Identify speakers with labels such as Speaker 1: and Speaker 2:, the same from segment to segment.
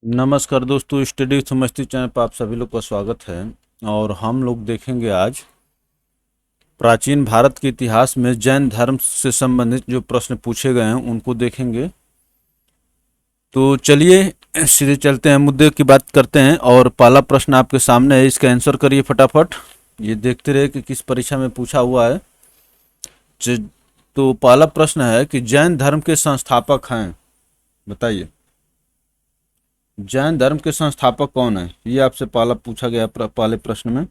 Speaker 1: नमस्कार दोस्तों, स्टडी समझती चैनल पर आप सभी लोग का स्वागत है। और हम लोग देखेंगे आज प्राचीन भारत के इतिहास में जैन धर्म से संबंधित जो प्रश्न पूछे गए हैं उनको देखेंगे। तो चलिए सीधे चलते हैं, मुद्दे की बात करते हैं। और पहला प्रश्न आपके सामने है, इसका आंसर करिए फटाफट। ये देखते रहे कि किस परीक्षा में पूछा हुआ है। ज- तो पहला प्रश्न है कि जैन धर्म के संस्थापक हैं, बताइए। जैन धर्म के संस्थापक कौन है, ये आपसे पहला पूछा गया पहले प्रश्न में।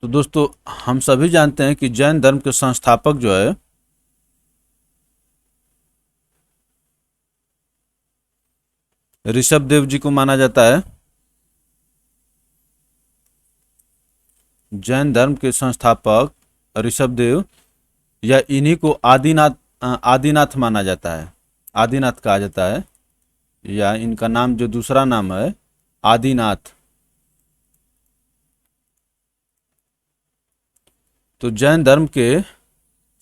Speaker 1: तो दोस्तों, हम सभी जानते हैं कि जैन धर्म के संस्थापक जो है ऋषभ देव जी को माना जाता है। जैन धर्म के संस्थापक ऋषभ देव, या इन्हीं को आदिनाथ माना जाता है, आदिनाथ कहा जाता है, या इनका नाम जो दूसरा नाम है आदिनाथ। तो जैन धर्म के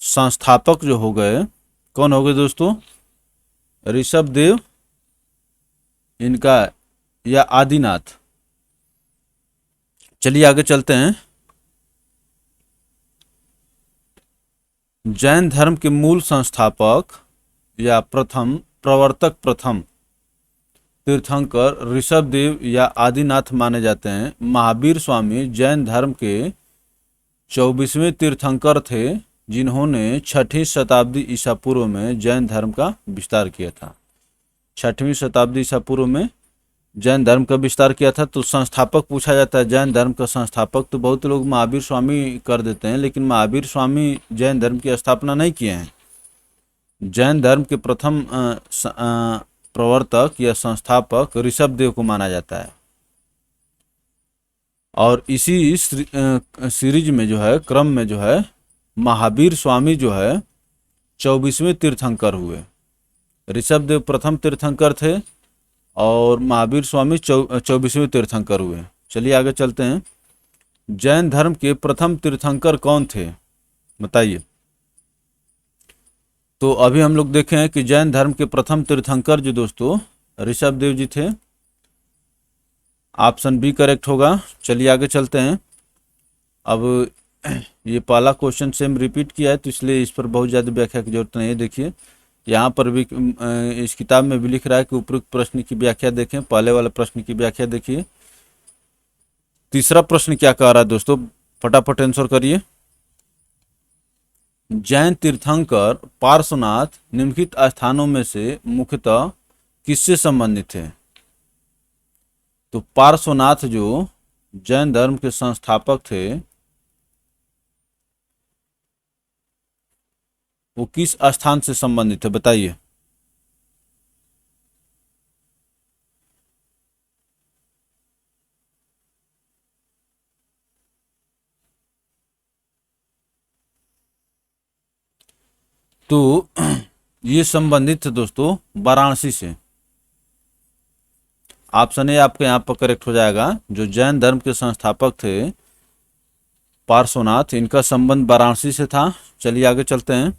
Speaker 1: संस्थापक जो हो गए, कौन हो गए दोस्तों? ऋषभ देव, इनका, या आदिनाथ। चलिए आगे चलते हैं। जैन धर्म के मूल संस्थापक या प्रथम प्रवर्तक, प्रथम तीर्थंकर ऋषभ देव या आदिनाथ माने जाते हैं। महावीर स्वामी जैन धर्म के 24वें तीर्थंकर थे, जिन्होंने 6वीं शताब्दी ईसा पूर्व में जैन धर्म का विस्तार किया था। 6वीं शताब्दी ईसा पूर्व में जैन धर्म का विस्तार किया था। तो संस्थापक पूछा जाता है, जैन धर्म का संस्थापक, तो बहुत लोग महावीर स्वामी कर देते हैं, लेकिन महावीर स्वामी जैन धर्म की स्थापना नहीं किए हैं। जैन धर्म के प्रथम प्रवर्तक या संस्थापक ऋषभ देव को माना जाता है। और इसी सीरीज में जो है, क्रम में जो है, महावीर स्वामी जो है 24वें तीर्थंकर हुए। ऋषभ देव प्रथम तीर्थंकर थे और महावीर स्वामी 24वें तीर्थंकर हुए। चलिए आगे चलते हैं। जैन धर्म के प्रथम तीर्थंकर कौन थे, बताइए। तो अभी हम लोग देखें कि जैन धर्म के प्रथम तीर्थंकर जो दोस्तों ऋषभ देव जी थे। ऑप्शन बी करेक्ट होगा। चलिए आगे चलते हैं। अब ये पहला क्वेश्चन सेम रिपीट किया है, तो इसलिए इस पर बहुत ज़्यादा व्याख्या की जरूरत नहीं है। देखिए यहाँ पर भी इस किताब में भी लिख रहा है कि उपरोक्त प्रश्न की व्याख्या देखें। पहले वाले प्रश्न की व्याख्या देखिए। तीसरा प्रश्न क्या कह रहा है दोस्तों, फटाफट आंसर करिए। जैन तीर्थंकर पार्श्वनाथ निम्नलिखित स्थानों में से मुख्यतः किससे संबंधित है? तो पार्श्वनाथ जो जैन धर्म के संस्थापक थे, वो किस स्थान से संबंधित है, बताइए। तो ये संबंधित थे दोस्तों वाराणसी से। ऑप्शन ए आपके यहाँ पर करेक्ट हो जाएगा। जो जैन धर्म के संस्थापक थे पार्श्वनाथ, इनका संबंध वाराणसी से था। चलिए आगे चलते हैं।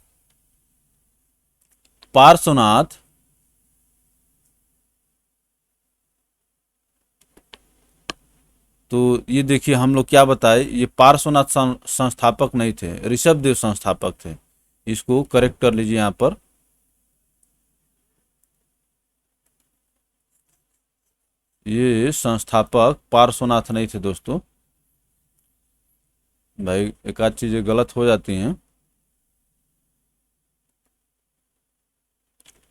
Speaker 1: पार्श्वनाथ तो ये देखिए, हम लोग क्या बताए, ये पार्श्वनाथ संस्थापक नहीं थे, ऋषभ देव संस्थापक थे। इसको करेक्ट कर लीजिए यहाँ पर। ये संस्थापक पार्श्वनाथ नहीं थे दोस्तों। भाई एक आध चीजें गलत हो जाती हैं,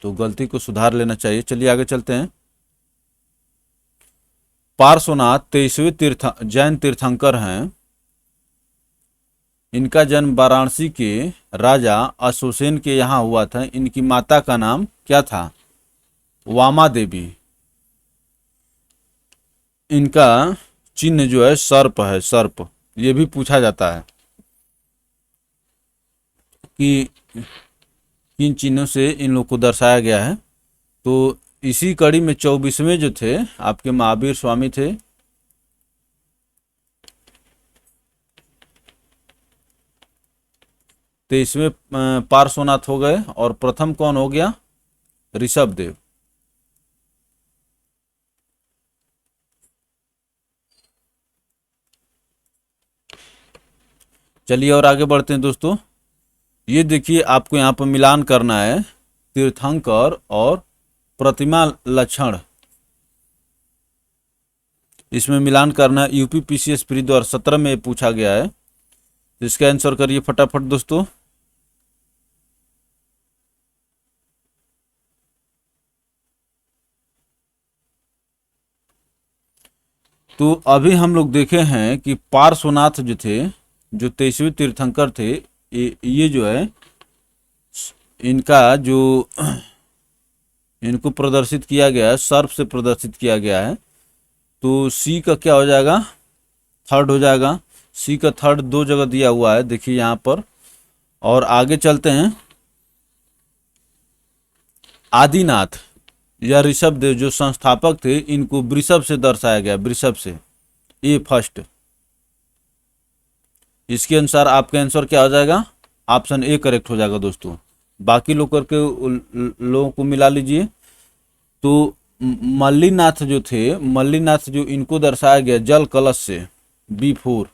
Speaker 1: तो गलती को सुधार लेना चाहिए। चलिए आगे चलते हैं। पार्श्वनाथ 23वें जैन तीर्थंकर हैं। इनका जन्म वाराणसी के राजा अशोसेन के यहाँ हुआ था। इनकी माता का नाम क्या था? वामा देवी। इनका चिन्ह जो है सर्प है, सर्प। ये भी पूछा जाता है कि किन चिन्हों से इन लोग को दर्शाया गया है। तो इसी कड़ी में 24वें जो थे आपके महावीर स्वामी थे। 23वें पार्श्वनाथ हो गए और प्रथम कौन हो गया? ऋषभ देव। चलिए और आगे बढ़ते हैं दोस्तों। ये देखिए, आपको यहाँ पर मिलान करना है तीर्थंकर और प्रतिमा लक्षण। इसमें मिलान करना है। यूपी पीसीएस प्री 2017 में पूछा गया है। इसका आंसर करिए फटाफट दोस्तों। तो अभी हम लोग देखे हैं कि पार्श्वनाथ जो थे, जो 23वें तीर्थंकर थे, ये जो है इनका जो इनको प्रदर्शित किया गया है, सर्प से प्रदर्शित किया गया है। तो सी का क्या हो जाएगा? थर्ड हो जाएगा। सी का थर्ड दो जगह दिया हुआ है, देखिए यहाँ पर। और आगे चलते हैं। आदिनाथ या ऋषभ देव जो संस्थापक थे, इनको वृषभ से दर्शाया गया, वृषभ से। ए फर्स्ट। इसके अनुसार आपका आंसर क्या हो जाएगा? ऑप्शन ए करेक्ट हो जाएगा दोस्तों। बाकी लोग करके लोगों को मिला लीजिए। तो मल्लीनाथ जो थे, मल्लीनाथ जो इनको दर्शाया गया जल कलश से, B4।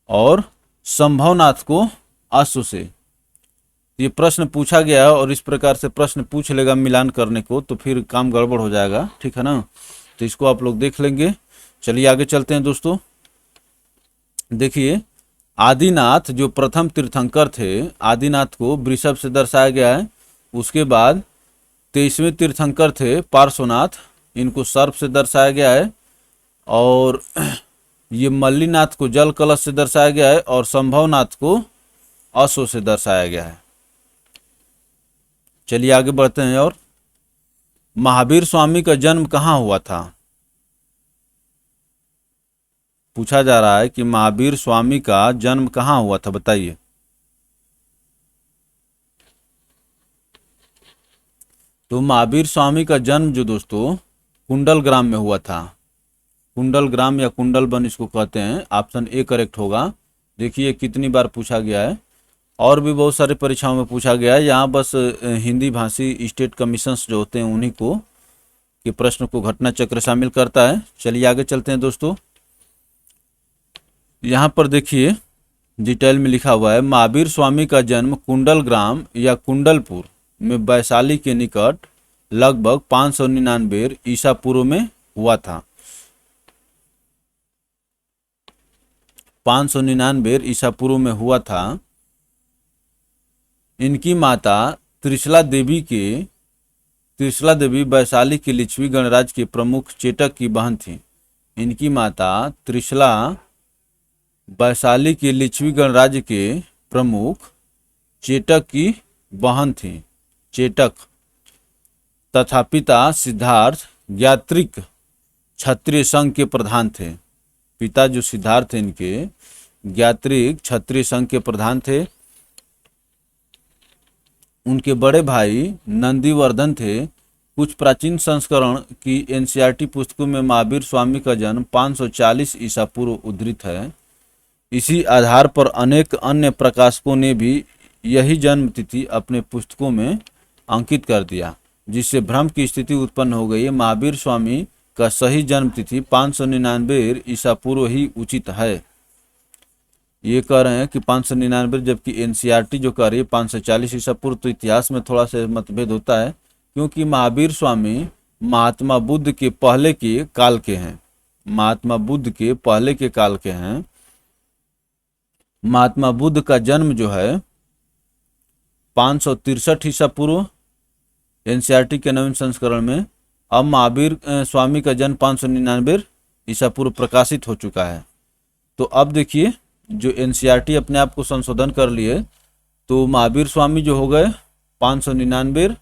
Speaker 1: और संभवनाथ को अश्व से। ये प्रश्न पूछा गया है और इस प्रकार से प्रश्न पूछ लेगा मिलान करने को, तो फिर काम गड़बड़ हो जाएगा, ठीक है ना। तो इसको आप लोग देख लेंगे। चलिए आगे चलते हैं दोस्तों। देखिए, आदिनाथ जो प्रथम तीर्थंकर थे, आदिनाथ को वृषभ से दर्शाया गया है। उसके बाद 23वें तीर्थंकर थे पार्श्वनाथ, इनको सर्प से दर्शाया गया है। और ये मल्लीनाथ को जल कलश से दर्शाया गया है और संभवनाथ को अश्व से दर्शाया गया है। चलिए आगे बढ़ते हैं। और महावीर स्वामी का जन्म कहाँ हुआ था? पूछा जा रहा है कि महावीर स्वामी का जन्म कहाँ हुआ था, बताइए। तो महावीर स्वामी का जन्म जो दोस्तों कुंडल ग्राम में हुआ था। कुंडल ग्राम या कुंडल वन इसको कहते हैं। ऑप्शन ए करेक्ट होगा। देखिए कितनी बार पूछा गया है, और भी बहुत सारी परीक्षाओं में पूछा गया है। यहाँ बस हिंदी भाषी स्टेट कमीशंस जो होते हैं उन्हीं को के प्रश्न को घटना चक्र शामिल करता है। चलिए आगे चलते हैं दोस्तों। यहाँ पर देखिए डिटेल में लिखा हुआ है, महावीर स्वामी का जन्म कुंडल ग्राम या कुंडलपुर में वैशाली के निकट लगभग 599 ईसा पूर्व में हुआ था। 599 ईसा पूर्व में हुआ था। इनकी माता त्रिशला देवी वैशाली के लिच्छवी गणराज्य के प्रमुख चेटक की बहन थी। इनकी माता त्रिशला वैशाली के लिच्छवी गणराज्य के प्रमुख चेटक की बहन थी, चेटक। तथा पिता सिद्धार्थ ज्ञात्रिक क्षत्रिय संघ के प्रधान थे। पिता जो सिद्धार्थ थे इनके ज्ञात्रिक क्षत्रिय संघ के प्रधान थे। उनके बड़े भाई नंदीवर्धन थे। कुछ प्राचीन संस्करण की एनसीईआरटी पुस्तकों में महावीर स्वामी का जन्म 540 ईसा पूर्व उद्धृत है। इसी आधार पर अनेक अन्य प्रकाशकों ने भी यही जन्म तिथि अपने पुस्तकों में अंकित कर दिया, जिससे भ्रम की स्थिति उत्पन्न हो गई। महावीर स्वामी का सही जन्म तिथि 599 ईसा पूर्व ही उचित है। ये कह रहे हैं कि 599, जबकि एनसीईआरटी जो कह रही है 540 ईसा पूर्व। तो इतिहास में थोड़ा सा मतभेद होता है, क्योंकि महावीर स्वामी महात्मा बुद्ध के पहले के काल के हैं। महात्मा बुद्ध के पहले के काल के हैं। महात्मा बुद्ध का जन्म जो है 563 ईसा पूर्व एनसीईआरटी के नवीन संस्करण में। अब महावीर स्वामी का जन्म 599 ईसा पूर्व प्रकाशित हो चुका है। तो अब देखिए, जो एनसीईआरटी अपने आप को संशोधन कर लिए, तो महावीर स्वामी जो हो गए 599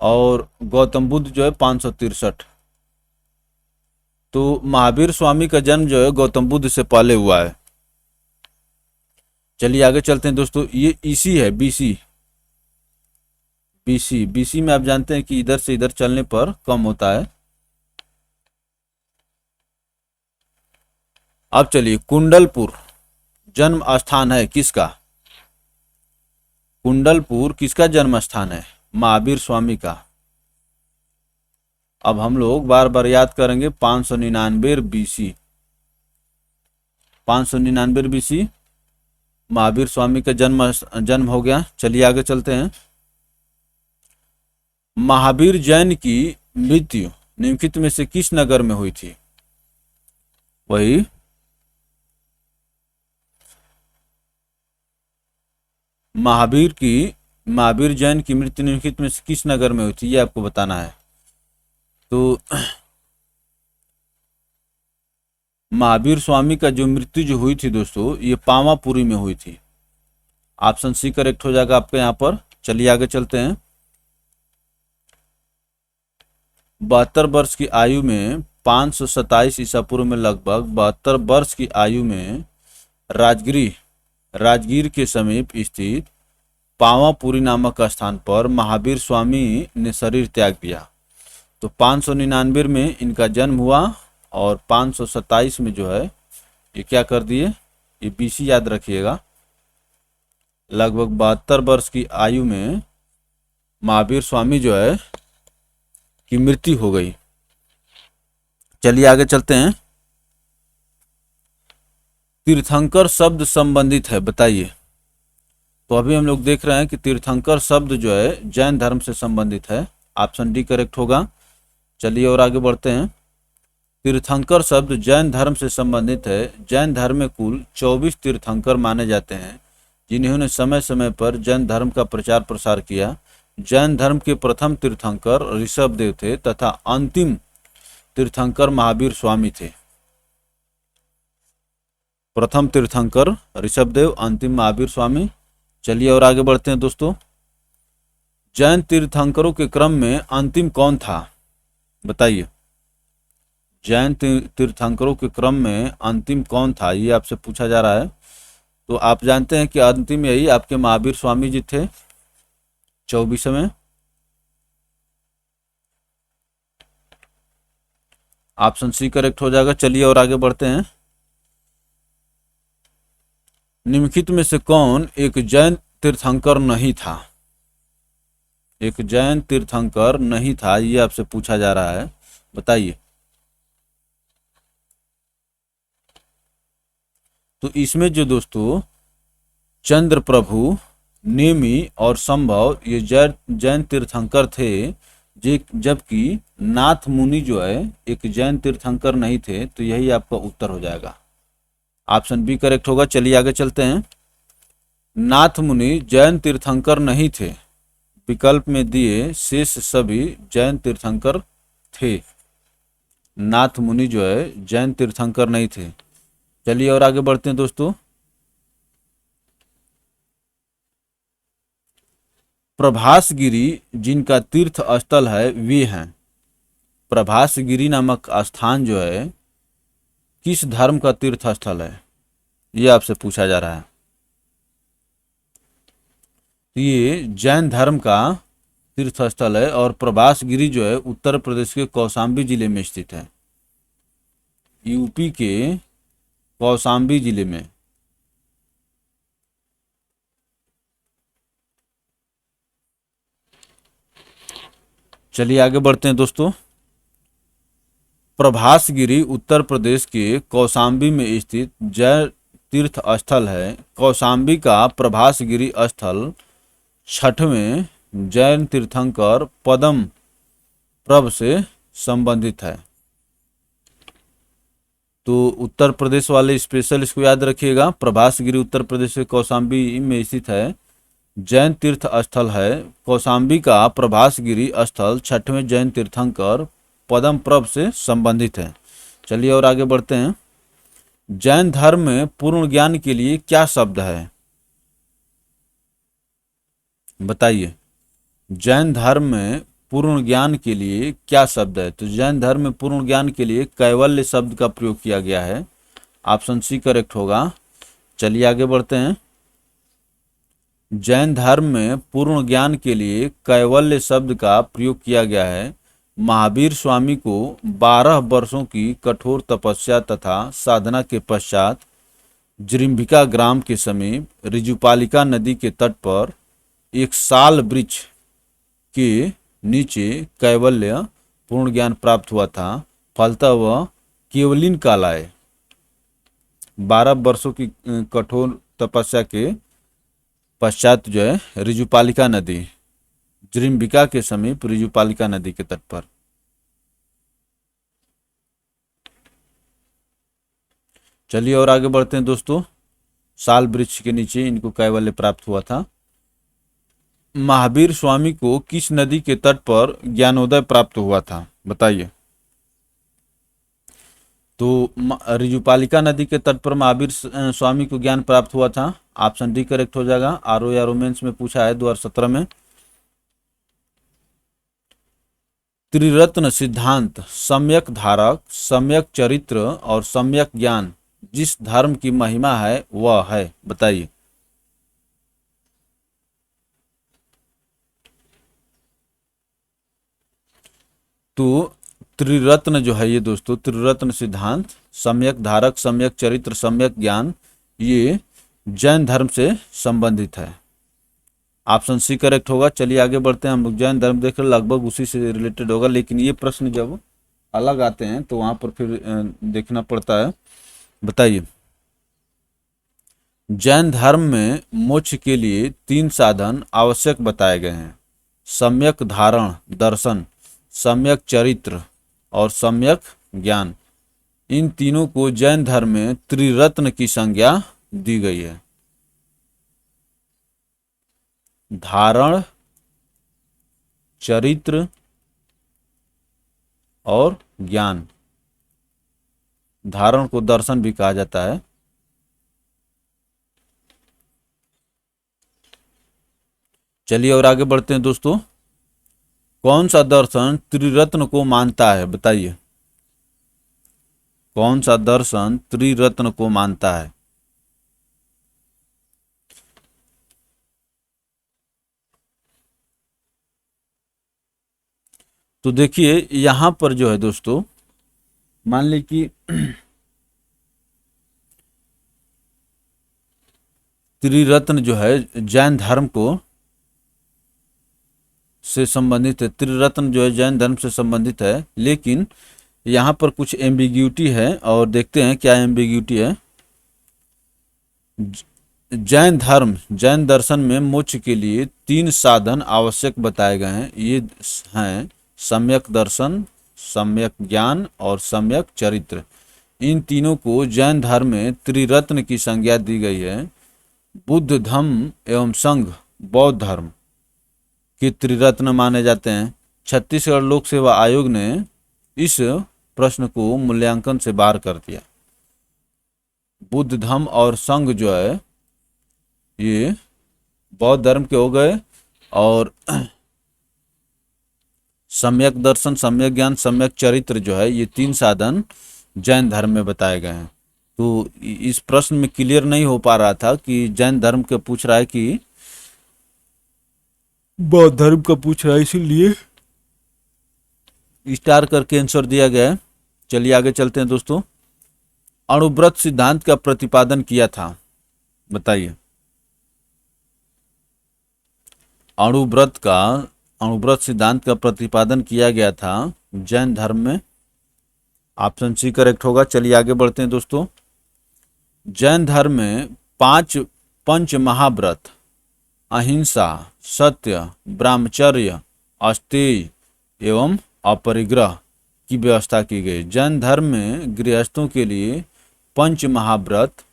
Speaker 1: और गौतम बुद्ध जो है 563। तो महावीर स्वामी का जन्म जो है गौतम बुद्ध से पहले हुआ है। चलिए आगे चलते हैं दोस्तों। ये ईसी है, बीसी। बीसी में आप जानते हैं कि इधर से इधर चलने पर कम होता है। अब चलिए, कुंडलपुर जन्म स्थान है किसका? कुंडलपुर किसका जन्म स्थान है? महावीर स्वामी का। अब हम लोग बार बार याद करेंगे 599 बीसी, 599 बीसी महावीर स्वामी का जन्म हो गया। चलिए आगे चलते हैं। महावीर जैन की मृत्यु निम्नलिखित में से किस नगर में हुई थी? वही महावीर जैन की मृत्यु निम्नलिखित में से किस नगर में हुई थी, ये आपको बताना है। तो महावीर स्वामी का जो मृत्यु जो हुई थी दोस्तों, ये पावापुरी में हुई थी। ऑप्शन सी करेक्ट हो जाएगा आपके यहाँ पर। चलिए आगे चलते हैं। 72 वर्ष की आयु में 527 ईसा पूर्व में लगभग 72 वर्ष की आयु में राजगीर के समीप स्थित पावापुरी नामक स्थान पर महावीर स्वामी ने शरीर त्याग दिया। तो 599 में इनका जन्म हुआ और 527 में जो है ये क्या कर दिए, ये बीसी याद रखिएगा। लगभग 72 वर्ष की आयु में महावीर स्वामी जो है की मृत्यु हो गई। चलिए आगे चलते हैं। तीर्थंकर शब्द संबंधित है, बताइए। तो अभी हम लोग देख रहे हैं कि तीर्थंकर शब्द जो है जैन धर्म से संबंधित है। ऑप्शन डी करेक्ट होगा। चलिए और आगे बढ़ते हैं। तीर्थंकर शब्द जैन धर्म से संबंधित है। जैन धर्म में कुल 24 तीर्थंकर माने जाते हैं, जिन्होंने समय समय पर जैन धर्म का प्रचार प्रसार किया। जैन धर्म के प्रथम तीर्थंकर ऋषभदेव थे तथा अंतिम तीर्थंकर महावीर स्वामी थे। प्रथम तीर्थंकर ऋषभदेव, अंतिम महावीर स्वामी। चलिए और आगे बढ़ते हैं दोस्तों। जैन तीर्थंकरों के क्रम में अंतिम कौन था, बताइए। जैन तीर्थंकरों के क्रम में अंतिम कौन था, ये आपसे पूछा जा रहा है। तो आप जानते हैं कि अंतिम यही आपके महावीर स्वामी जी थे 24वें। ऑप्शन सी करेक्ट हो जाएगा। चलिए और आगे बढ़ते हैं। निम्नलिखित में से कौन एक जैन तीर्थंकर नहीं था? एक जैन तीर्थंकर नहीं था, ये आपसे पूछा जा रहा है, बताइए। तो इसमें जो दोस्तों चंद्र प्रभु, नेमी और संभव ये जैन तीर्थंकर थे, जबकि नाथ मुनि जो है एक जैन तीर्थंकर नहीं थे। तो यही आपका उत्तर हो जाएगा। ऑप्शन बी करेक्ट होगा। चलिए आगे चलते हैं। नाथ मुनि जैन तीर्थंकर नहीं थे, विकल्प में दिए शेष सभी जैन तीर्थंकर थे। नाथ मुनि जो है जैन तीर्थंकर नहीं थे। चलिए और आगे बढ़ते हैं दोस्तों। प्रभासगिरी जिनका तीर्थ स्थल है वे हैं। प्रभासगिरी नामक स्थान जो है किस धर्म का तीर्थ स्थल है, ये आपसे पूछा जा रहा है। ये जैन धर्म का तीर्थ स्थल है और प्रभासगिरी जो है उत्तर प्रदेश के कौशाम्बी जिले में स्थित है। यूपी के कौशाम्बी जिले में। चलिए आगे बढ़ते हैं दोस्तों। प्रभासगिरी उत्तर प्रदेश के कौशाम्बी में स्थित जैन तीर्थ स्थल है। कौशाम्बी का प्रभासगिरी स्थल 6वें जैन तीर्थंकर पद्म प्रभ से संबंधित है। तो उत्तर प्रदेश वाले स्पेशल इसको याद रखिएगा। प्रभासगिरी उत्तर प्रदेश के कौशाम्बी में स्थित है, जैन तीर्थ स्थल है। कौशाम्बी का प्रभासगिरी स्थल 6वें जैन तीर्थंकर पद्म प्रभ से संबंधित है। चलिए और आगे बढ़ते हैं। जैन धर्म में पूर्ण ज्ञान के लिए क्या शब्द है, बताइए। जैन धर्म में पूर्ण ज्ञान के लिए क्या शब्द है? तो जैन धर्म में पूर्ण ज्ञान के लिए कैवल्य शब्द का प्रयोग किया गया है। ऑप्शन सी करेक्ट होगा। चलिए आगे बढ़ते हैं। जैन धर्म में पूर्ण ज्ञान के लिए कैवल्य शब्द का प्रयोग किया गया है। महावीर स्वामी को 12 वर्षों की कठोर तपस्या तथा साधना के पश्चात जृंभिका ग्राम के समीप ऋजुपालिका नदी के तट पर एक साल वृक्ष के नीचे कैवल्य पूर्ण ज्ञान प्राप्त हुआ था। फलतः वह केवलिन कहलाए। 12 वर्षों की कठोर तपस्या के पश्चात जो है ऋजुपालिका नदी, जृंभिका के समीप ऋजुपालिका नदी के तट पर। चलिए और आगे बढ़ते हैं दोस्तों। साल वृक्ष के नीचे इनको कैवल्य प्राप्त हुआ था। महावीर स्वामी को किस नदी के तट पर ज्ञानोदय प्राप्त हुआ था, बताइए। तो ऋजुपालिका नदी के तट पर महावीर स्वामी को ज्ञान प्राप्त हुआ था। ऑप्शन डी करेक्ट हो जाएगा। आरओ या रोमेंस में पूछा है 2017 में। त्रिरत्न सिद्धांत सम्यक धारक, सम्यक चरित्र और सम्यक ज्ञान जिस धर्म की महिमा है वह है, बताइए। तो त्रिरत्न जो है ये दोस्तों, त्रिरत्न सिद्धांत सम्यक धारक, सम्यक चरित्र, सम्यक ज्ञान, ये जैन धर्म से संबंधित है। ऑप्शन सी करेक्ट होगा। चलिए आगे बढ़ते हैं। हम लोग जैन धर्म देख रहे, लगभग उसी से रिलेटेड होगा, लेकिन ये प्रश्न जब अलग आते हैं तो वहां पर फिर देखना पड़ता है। बताइए। जैन धर्म में मोक्ष के लिए 3 साधन आवश्यक बताए गए हैं। सम्यक धारण दर्शन, सम्यक चरित्र और सम्यक ज्ञान। इन तीनों को जैन धर्म में त्रिरत्न की संज्ञा दी गई है। धारण, चरित्र और ज्ञान। धारण को दर्शन भी कहा जाता है। चलिए और आगे बढ़ते हैं दोस्तों। कौन सा दर्शन त्रिरत्न को मानता है, बताइए। कौन सा दर्शन त्रिरत्न को मानता है? तो देखिए यहां पर जो है दोस्तों, मान ली कि त्रिरत्न जो है जैन धर्म को से संबंधित है। त्रिरत्न जो है जैन धर्म से संबंधित है, लेकिन यहाँ पर कुछ एम्बिग्यूटी है और देखते हैं क्या एम्बिग्यूटी है। जैन धर्म, जैन दर्शन में मोक्ष के लिए 3 साधन आवश्यक बताए गए हैं। ये हैं सम्यक दर्शन, सम्यक ज्ञान और सम्यक चरित्र। इन तीनों को जैन धर्म में त्रिरत्न की संज्ञा दी गई है। बुद्ध धम्म एवं संघ बौद्ध धर्म के त्रिरत्न माने जाते हैं। छत्तीसगढ़ लोक सेवा आयोग ने इस प्रश्न को मूल्यांकन से बाहर कर दिया। बुद्ध धम्म और संघ जो है ये बौद्ध धर्म के हो गए, और सम्यक दर्शन, सम्यक ज्ञान, सम्यक चरित्र जो है ये 3 साधन जैन धर्म में बताए गए हैं। तो इस प्रश्न में क्लियर नहीं हो पा रहा था कि जैन धर्म का पूछ रहा है कि बौद्ध धर्म का पूछ रहा है, इसीलिए स्टार करके आंसर दिया गया है। चलिए आगे चलते हैं दोस्तों। अणुव्रत सिद्धांत का प्रतिपादन किया था, बताइए। अणुव्रत सिद्धांत का प्रतिपादन किया गया था जैन धर्म में। ऑप्शन सी करेक्ट होगा। चलिए आगे बढ़ते हैं दोस्तों। जैन धर्म में 5 पंच महाव्रत अहिंसा, सत्य, ब्रह्मचर्य, अस्तेय एवं अपरिग्रह की व्यवस्था की गई। जैन धर्म में गृहस्थों के लिए पंच महाव्रत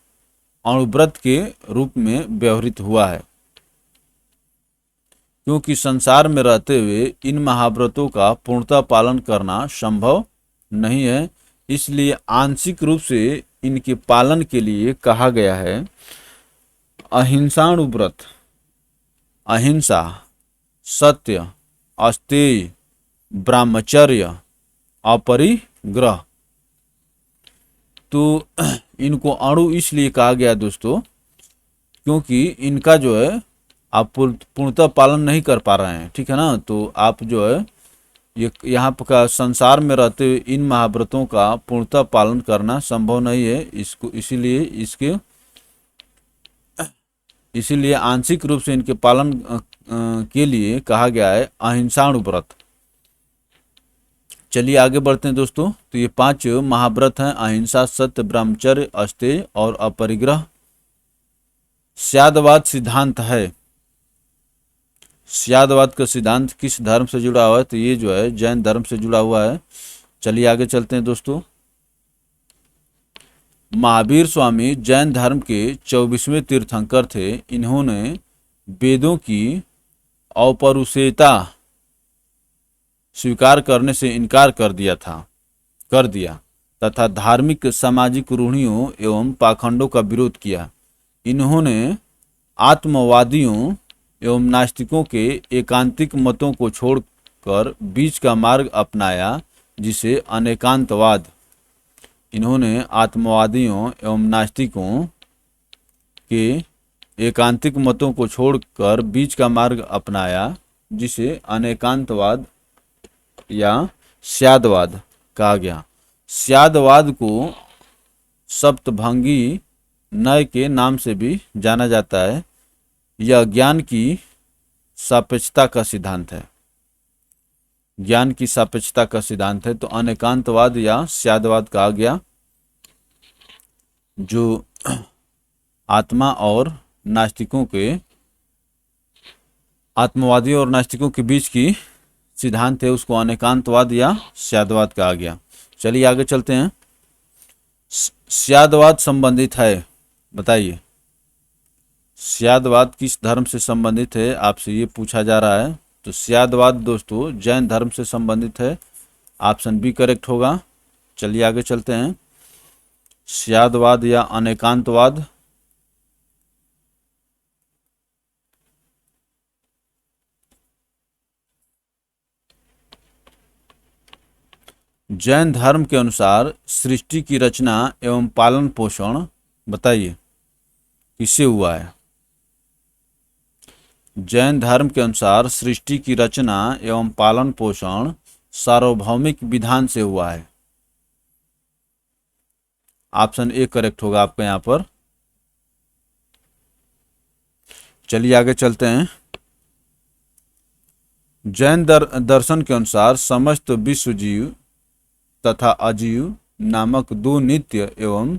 Speaker 1: अणुव्रत के रूप में व्यवहृत हुआ है, क्योंकि संसार में रहते हुए इन महाव्रतों का पूर्णतः पालन करना संभव नहीं है, इसलिए आंशिक रूप से इनके पालन के लिए कहा गया है अहिंसाणुव्रत। अहिंसा, सत्य, अस्तेय, ब्रह्मचर्य, अपरिग्रह। तो इनको अणु इसलिए कहा गया दोस्तों क्योंकि इनका जो है आप पूर्णतः पालन नहीं कर पा रहे हैं, ठीक है ना। तो आप जो है ये यहाँ का संसार में रहते हुए इन महाव्रतों का पूर्णतः पालन करना संभव नहीं है। इसको इसीलिए आंशिक रूप से इनके पालन के लिए कहा गया है अहिंसाणु व्रत। चलिए आगे बढ़ते हैं दोस्तों। तो ये 5 महाव्रत हैं: अहिंसा, सत्य, ब्रह्मचर्य, अस्तेय और अपरिग्रह। स्यादवाद सिद्धांत है। स्यादवाद का सिद्धांत किस धर्म से जुड़ा हुआ है? तो ये जो है जैन धर्म से जुड़ा हुआ है। चलिए आगे चलते हैं दोस्तों। महावीर स्वामी जैन धर्म के 24वें तीर्थंकर थे। इन्होंने वेदों की औपरुषेयता स्वीकार करने से इनकार कर दिया तथा धार्मिक, सामाजिक रूढ़ियों एवं पाखंडों का विरोध किया। इन्होंने आत्मवादियों एवं नास्तिकों के एकांतिक मतों को छोड़कर बीच का मार्ग अपनाया, जिसे अनेकांतवाद। इन्होंने आत्मवादियों एवं नास्तिकों के एकांतिक मतों को छोड़कर बीच का मार्ग अपनाया, जिसे अनेकांतवाद या स्यादवाद कहा गया। स्यादवाद को सप्तभंगी न्याय के नाम से भी जाना जाता है। यह ज्ञान की सापेक्षता का सिद्धांत है। ज्ञान की सापेक्षता का सिद्धांत है। तो अनेकांतवाद या स्यादवाद कहा गया, जो आत्मा और नास्तिकों के, आत्मवादियों और नास्तिकों के बीच की सिद्धांत है, उसको अनेकांतवाद या स्यादवाद कहा गया। चलिए आगे चलते हैं। स्यादवाद संबंधित है, बताइए स्यादवाद किस धर्म से संबंधित है? आपसे ये पूछा जा रहा है। तो स्यादवाद दोस्तों जैन धर्म से संबंधित है। ऑप्शन बी करेक्ट होगा। चलिए आगे चलते हैं। स्यादवाद या अनेकांतवाद, जैन धर्म के अनुसार सृष्टि की रचना एवं पालन पोषण, बताइए किससे हुआ है? जैन धर्म के अनुसार सृष्टि की रचना एवं पालन पोषण सार्वभौमिक विधान से हुआ है। ऑप्शन ए करेक्ट होगा आपका यहां पर। चलिए आगे चलते हैं। जैन दर्शन के अनुसार समस्त विश्व जीव तथा अजीव नामक 2 नित्य एवं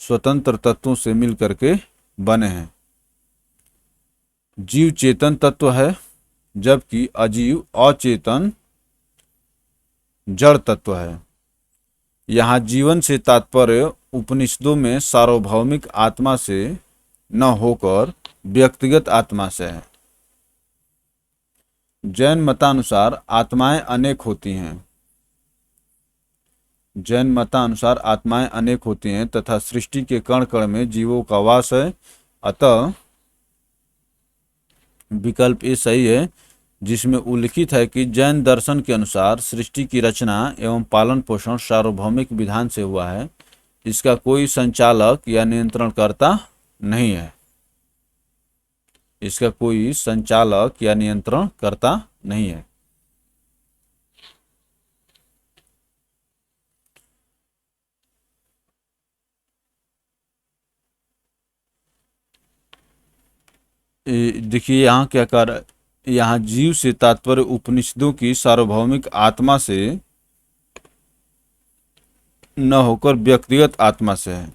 Speaker 1: स्वतंत्र तत्वों से मिलकर के बने हैं। जीव चेतन तत्व है, जबकि अजीव अचेतन जड़ तत्व है। यहाँ जीवन से तात्पर्य उपनिषदों में सार्वभौमिक आत्मा से न होकर व्यक्तिगत आत्मा से है। जैन मतानुसार आत्माएं अनेक होती हैं। जैन मतानुसार आत्माएं अनेक होती हैं तथा सृष्टि के कण कण में जीवों का वास है। अतः विकल्प ए सही है, जिसमें उल्लिखित है कि जैन दर्शन के अनुसार सृष्टि की रचना एवं पालन पोषण सार्वभौमिक विधान से हुआ है। इसका कोई संचालक या नियंत्रणकर्ता नहीं है। इसका कोई संचालक या नियंत्रणकर्ता नहीं है। देखिए यहाँ क्या कर, यहाँ जीव से तात्पर्य उपनिषदों की सार्वभौमिक आत्मा से न होकर व्यक्तिगत आत्मा से है।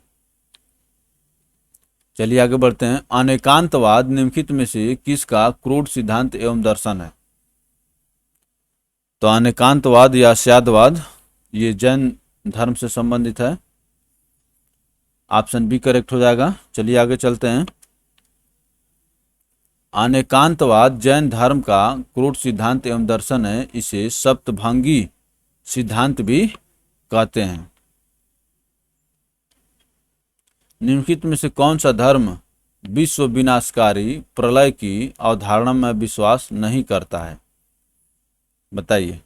Speaker 1: चलिए आगे बढ़ते हैं। अनेकांतवाद निम्नलिखित में से किसका क्रोध सिद्धांत एवं दर्शन है? तो अनेकांतवाद या स्यादवाद ये जैन धर्म से संबंधित है। ऑप्शन बी करेक्ट हो जाएगा। चलिए आगे चलते हैं। अनेकांतवाद जैन धर्म का क्रोध सिद्धांत एवं दर्शन है। इसे सप्तभंगी सिद्धांत भी कहते हैं। निम्नलिखित में से कौन सा धर्म विश्व विनाशकारी प्रलय की अवधारणा में विश्वास नहीं करता है? बताइए।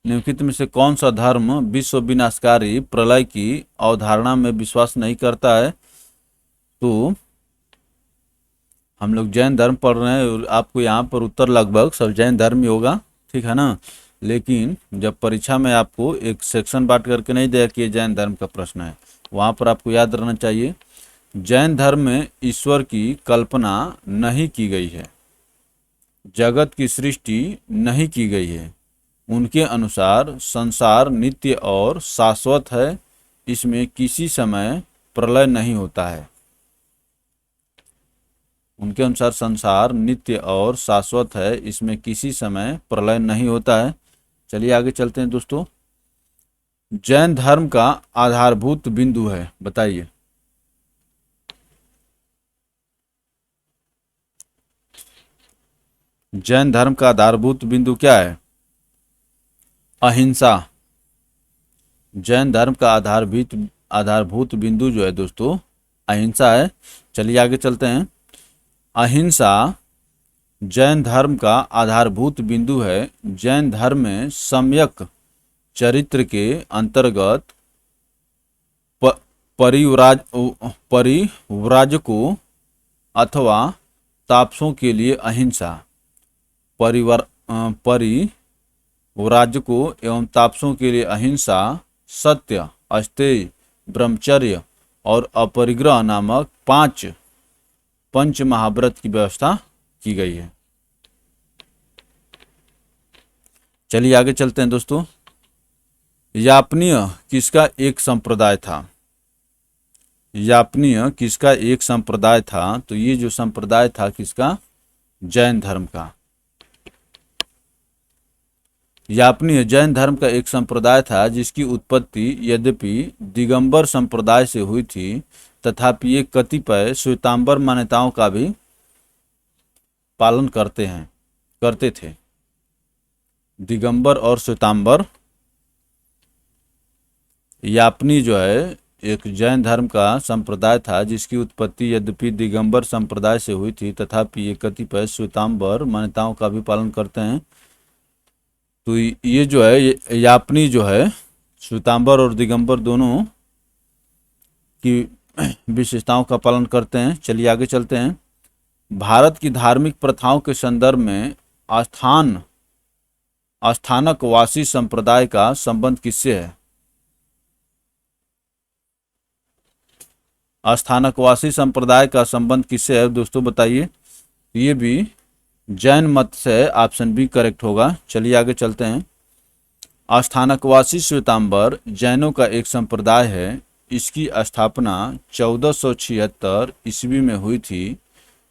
Speaker 1: निम्नलिखित में से कौन सा धर्म विश्व विनाशकारी प्रलय की अवधारणा में विश्वास नहीं करता है? तो हम लोग जैन धर्म पढ़ रहे हैं और आपको यहाँ पर उत्तर लगभग सब जैन धर्म ही होगा, ठीक है ना। लेकिन जब परीक्षा में आपको एक सेक्शन बांट करके नहीं दिया कि ये जैन धर्म का प्रश्न है, वहाँ पर आपको याद रहना चाहिए जैन धर्म में ईश्वर की कल्पना नहीं की गई है, जगत की सृष्टि नहीं की गई है। उनके अनुसार संसार नित्य और शाश्वत है, इसमें किसी समय प्रलय नहीं होता है। उनके अनुसार संसार नित्य और शाश्वत है, इसमें किसी समय प्रलय नहीं होता है। चलिए आगे चलते हैं दोस्तों। जैन धर्म का आधारभूत बिंदु है, बताइए। जैन धर्म का आधारभूत बिंदु क्या है? अहिंसा। जैन धर्म का आधारभूत बिंदु जो है दोस्तों अहिंसा है। चलिए आगे चलते हैं। अहिंसा जैन धर्म का आधारभूत बिंदु है। जैन धर्म में सम्यक चरित्र के अंतर्गत परिव्राजकों अथवा तापसों के लिए अहिंसा, परिव्राजकों एवं तापसों के लिए अहिंसा, सत्य, अस्तेय, ब्रह्मचर्य और अपरिग्रह नामक पंच महाव्रत की व्यवस्था की गई है। चलिए आगे चलते हैं दोस्तों। यापनीय किसका एक संप्रदाय था? यापनीय किसका एक संप्रदाय था? तो ये जो संप्रदाय था किसका? जैन धर्म का। यापनीय जैन धर्म का एक संप्रदाय था जिसकी उत्पत्ति यद्यपि दिगंबर संप्रदाय से हुई थी, तथापि ये कतिपय श्वेतांबर मान्यताओं का भी पालन करते थे। दिगंबर और श्वेतांबर। यापनी जो है एक जैन धर्म का संप्रदाय था जिसकी उत्पत्ति यद्यपि दिगंबर संप्रदाय से हुई थी, तथापि ये कतिपय श्वेतांबर मान्यताओं का भी पालन करते हैं। तो ये जो है यापनी जो है श्वेतांबर और दिगंबर दोनों की विशेषताओं का पालन करते हैं। चलिए आगे चलते हैं। भारत की धार्मिक प्रथाओं के संदर्भ में स्थानकवासी संप्रदाय का संबंध किससे है? स्थानकवासी संप्रदाय का संबंध किससे है दोस्तों, बताइए। ये भी जैन मत से ऑप्शन बी करेक्ट होगा। चलिए आगे चलते हैं। स्थानकवासी श्वेतांबर जैनों का एक संप्रदाय है। इसकी स्थापना 1476 ईस्वी में हुई थी।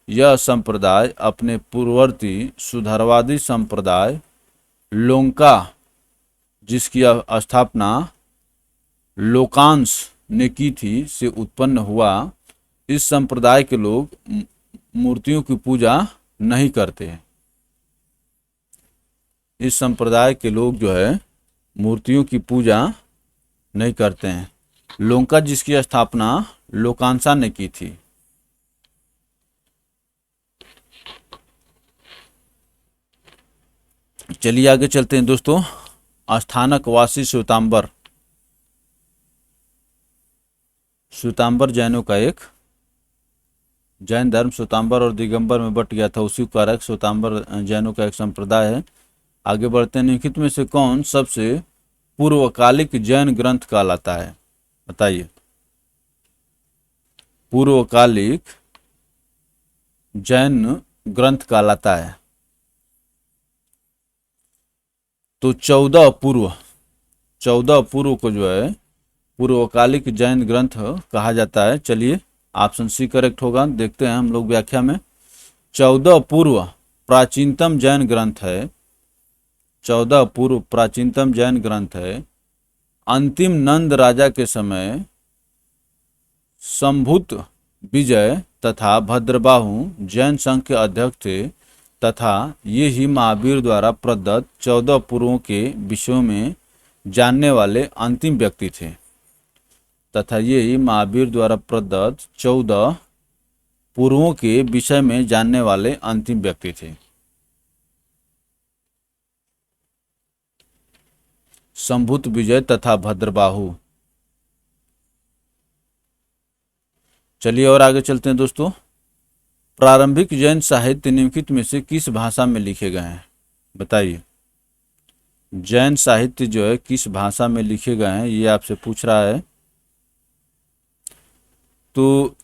Speaker 1: यह संप्रदाय अपने पूर्ववर्ती सुधरवादी संप्रदाय लोंका, जिसकी स्थापना लोकांश ने की थी, से उत्पन्न हुआ। इस संप्रदाय के लोग मूर्तियों की पूजा नहीं करते हैं। इस संप्रदाय के लोग जो है मूर्तियों की पूजा नहीं करते हैं। लोंका जिसकी स्थापना लोकांशा ने की थी। चलिए आगे चलते हैं दोस्तों। स्थानकवासी श्वेतांबर जैनों का एक जैन धर्म श्वेतांबर और दिगंबर में बट गया था, उसी कारण श्वेतांबर जैनों का एक संप्रदाय है। आगे बढ़ते हैं। निम्नलिखित में से कौन सबसे पूर्वकालिक जैन ग्रंथ कहलाता है? बताइए। पूर्वकालिक जैन ग्रंथ कहलाता है तो 14 पूर्व को जो है पूर्वकालिक जैन ग्रंथ कहा जाता है। चलिए ऑप्शन सी करेक्ट होगा। देखते हैं हम लोग व्याख्या में। 14 पूर्व प्राचीनतम जैन ग्रंथ है। 14 पूर्व प्राचीनतम जैन ग्रंथ है। अंतिम नंद राजा के समय संभुत विजय तथा भद्रबाहु जैन संघ के अध्यक्ष थे, तथा ये ही महावीर द्वारा प्रदत्त 14 पूर्वों के विषयों में जानने वाले अंतिम व्यक्ति थे। तथा ये ही महावीर द्वारा प्रदत्त 14 पूर्वों के विषय में जानने वाले अंतिम व्यक्ति थे। संभुत विजय तथा भद्रबाहु। चलिए और आगे चलते हैं दोस्तों। प्रारंभिक जैन साहित्य निम्नलिखित में से किस भाषा में लिखे गए हैं? बताइए। जैन साहित्य जो है किस भाषा में लिखे गए हैं, ये आपसे पूछ रहा है। तो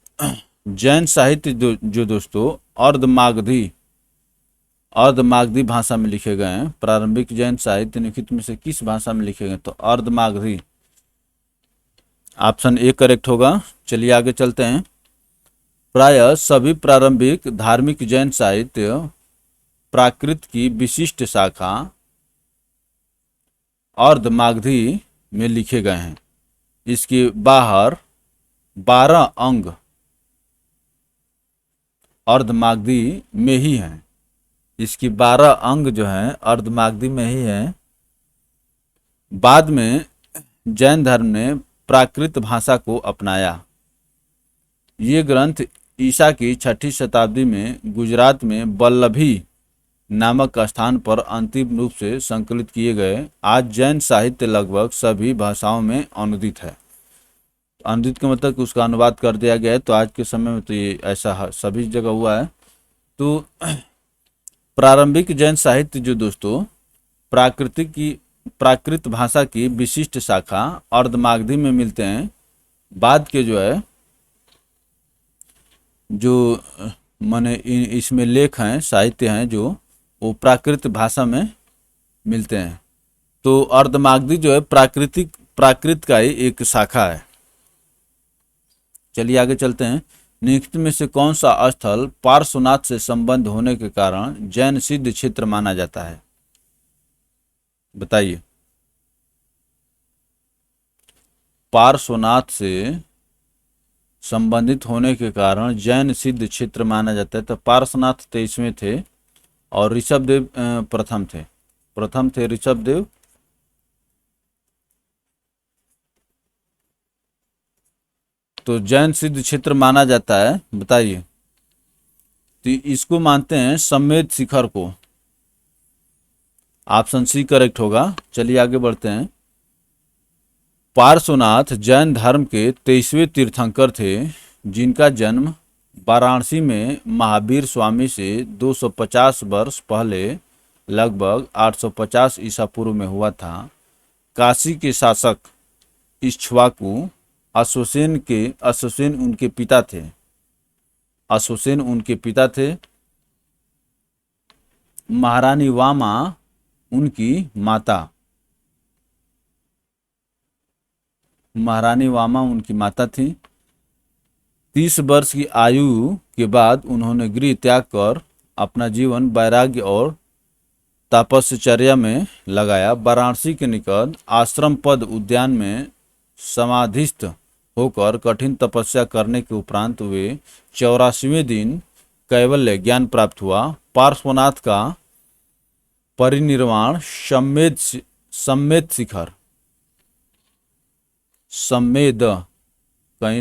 Speaker 1: जैन साहित्य जो दोस्तों अर्धमागधी भाषा में लिखे गए हैं। प्रारंभिक जैन साहित्य निम्नलिखित में से किस भाषा में लिखे गए? तो अर्धमागधी, ऑप्शन ए करेक्ट होगा। चलिए आगे चलते हैं। प्रायः सभी प्रारंभिक धार्मिक जैन साहित्य प्राकृत की विशिष्ट शाखा अर्धमागधी में लिखे गए हैं। इसके बाहर 12 अंग अर्धमागधी में ही हैं। इसकी 12 अंग जो हैं अर्धमागधी में ही हैं। बाद में जैन धर्म ने प्राकृत भाषा को अपनाया। ये ग्रंथ ईसा की 6ठी शताब्दी में गुजरात में वल्लभी नामक स्थान पर अंतिम रूप से संकलित किए गए। आज जैन साहित्य लगभग सभी भाषाओं में अनुदित है। अनुदित का मतलब कि उसका अनुवाद कर दिया गया है। तो आज के समय में तो ये ऐसा सभी जगह हुआ है। तो प्रारंभिक जैन साहित्य जो दोस्तों प्राकृत भाषा की विशिष्ट शाखा अर्धमागधी में मिलते हैं। बाद के जो है जो माने इसमें लेख हैं, साहित्य हैं जो वो प्राकृत भाषा में मिलते हैं। तो अर्धमागधी जो है प्राकृत का ही एक शाखा है। चलिए आगे चलते हैं। निम्नलिखित में से कौन सा स्थल पार्श्वनाथ से संबंध होने के कारण जैन सिद्ध क्षेत्र माना जाता है? बताइए। पार्श्वनाथ से संबंधित होने के कारण जैन सिद्ध क्षेत्र माना जाता है। तो पार्श्वनाथ 23वें थे और ऋषभदेव प्रथम थे ऋषभदेव। तो जैन सिद्ध क्षेत्र माना जाता है। बताइए। तो इसको मानते हैं सम्मेद शिखर को। ऑप्शन सी करेक्ट होगा। चलिए आगे बढ़ते हैं। पार्श्वनाथ जैन धर्म के 23वें तीर्थंकर थे, जिनका जन्म वाराणसी में महावीर स्वामी से 250 वर्ष पहले लगभग 850 ईसा पूर्व में हुआ था। काशी के शासक इक्ष्वाकु अश्वसेन उनके पिता थे। महारानी वामा उनकी माता थी। 30 वर्ष की आयु के बाद उन्होंने गृह त्याग कर अपना जीवन वैराग्य और तपस्या में लगाया। वाराणसी के निकट आश्रम पद उद्यान में समाधिस्थ होकर कठिन तपस्या करने के उपरांत वे 84वें दिन कैवल्य ज्ञान प्राप्त हुआ। पार्श्वनाथ का परिनिर्वाण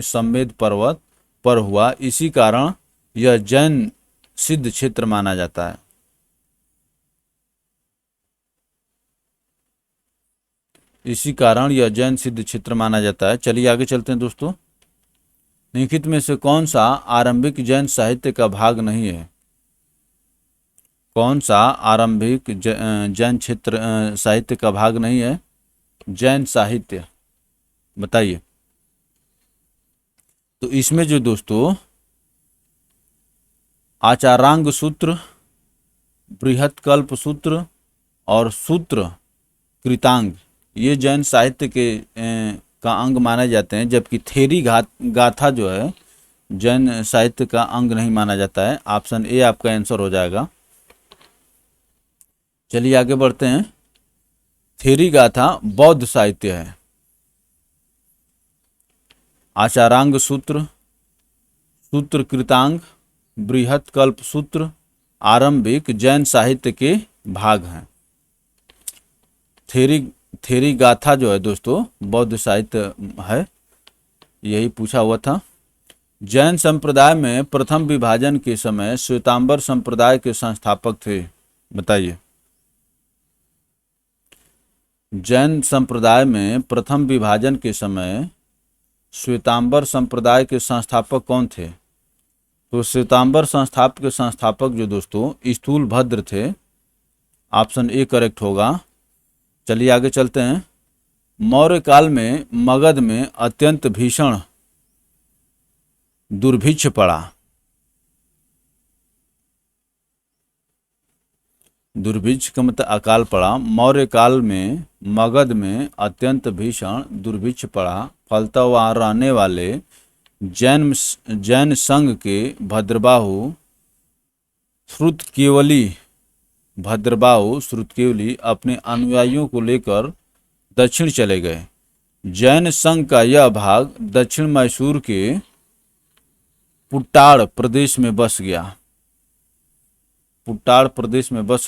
Speaker 1: सम्मेद पर्वत पर हुआ। इसी कारण यह जैन सिद्ध क्षेत्र माना जाता है। चलिए आगे चलते हैं दोस्तों। निम्नलिखित में से कौन सा आरंभिक जैन साहित्य का भाग नहीं है? कौन सा आरंभिक जैन क्षेत्र साहित्य का भाग नहीं है? जैन साहित्य, बताइए। तो इसमें जो दोस्तों आचारांग सूत्र, बृहत्कल्प सूत्र और सूत्र कृतांग ये जैन साहित्य के का अंग माने जाते हैं, जबकि थेरी गाथा जो है जैन साहित्य का अंग नहीं माना जाता है। ऑप्शन ए आपका आंसर हो जाएगा। चलिए आगे बढ़ते हैं। थेरी गाथा बौद्ध साहित्य है। आचारांग सूत्र, सूत्र कृतांग, बृहत्कल्प सूत्र आरंभिक जैन साहित्य के भाग हैं। थेरी गाथा जो है दोस्तों बौद्ध साहित्य है, यही पूछा हुआ था। जैन संप्रदाय में प्रथम विभाजन के समय श्वेतांबर संप्रदाय के संस्थापक थे। बताइए। जैन संप्रदाय में प्रथम विभाजन के समय श्वेतांबर संप्रदाय के संस्थापक कौन थे? तो श्वेतांबर संस्थाप के संस्थापक जो दोस्तों स्थूलभद्र थे। ऑप्शन ए करेक्ट होगा। चलिए आगे चलते हैं। मौर्य काल में मगध में अत्यंत भीषण दुर्भिक्ष पड़ा। दुर्भिक्ष का मतलब अकाल पड़ा। मौर्य काल में मगध में अत्यंत भीषण दुर्भिक्ष पड़ा। फलतः वहाँ रहने वाले जैन संघ के भद्रबाहु श्रुतकेवली अपने अनुयायियों को लेकर दक्षिण चले गए। जैन संघ का यह भाग दक्षिण मैसूर के पुट्टाड़ प्रदेश में बस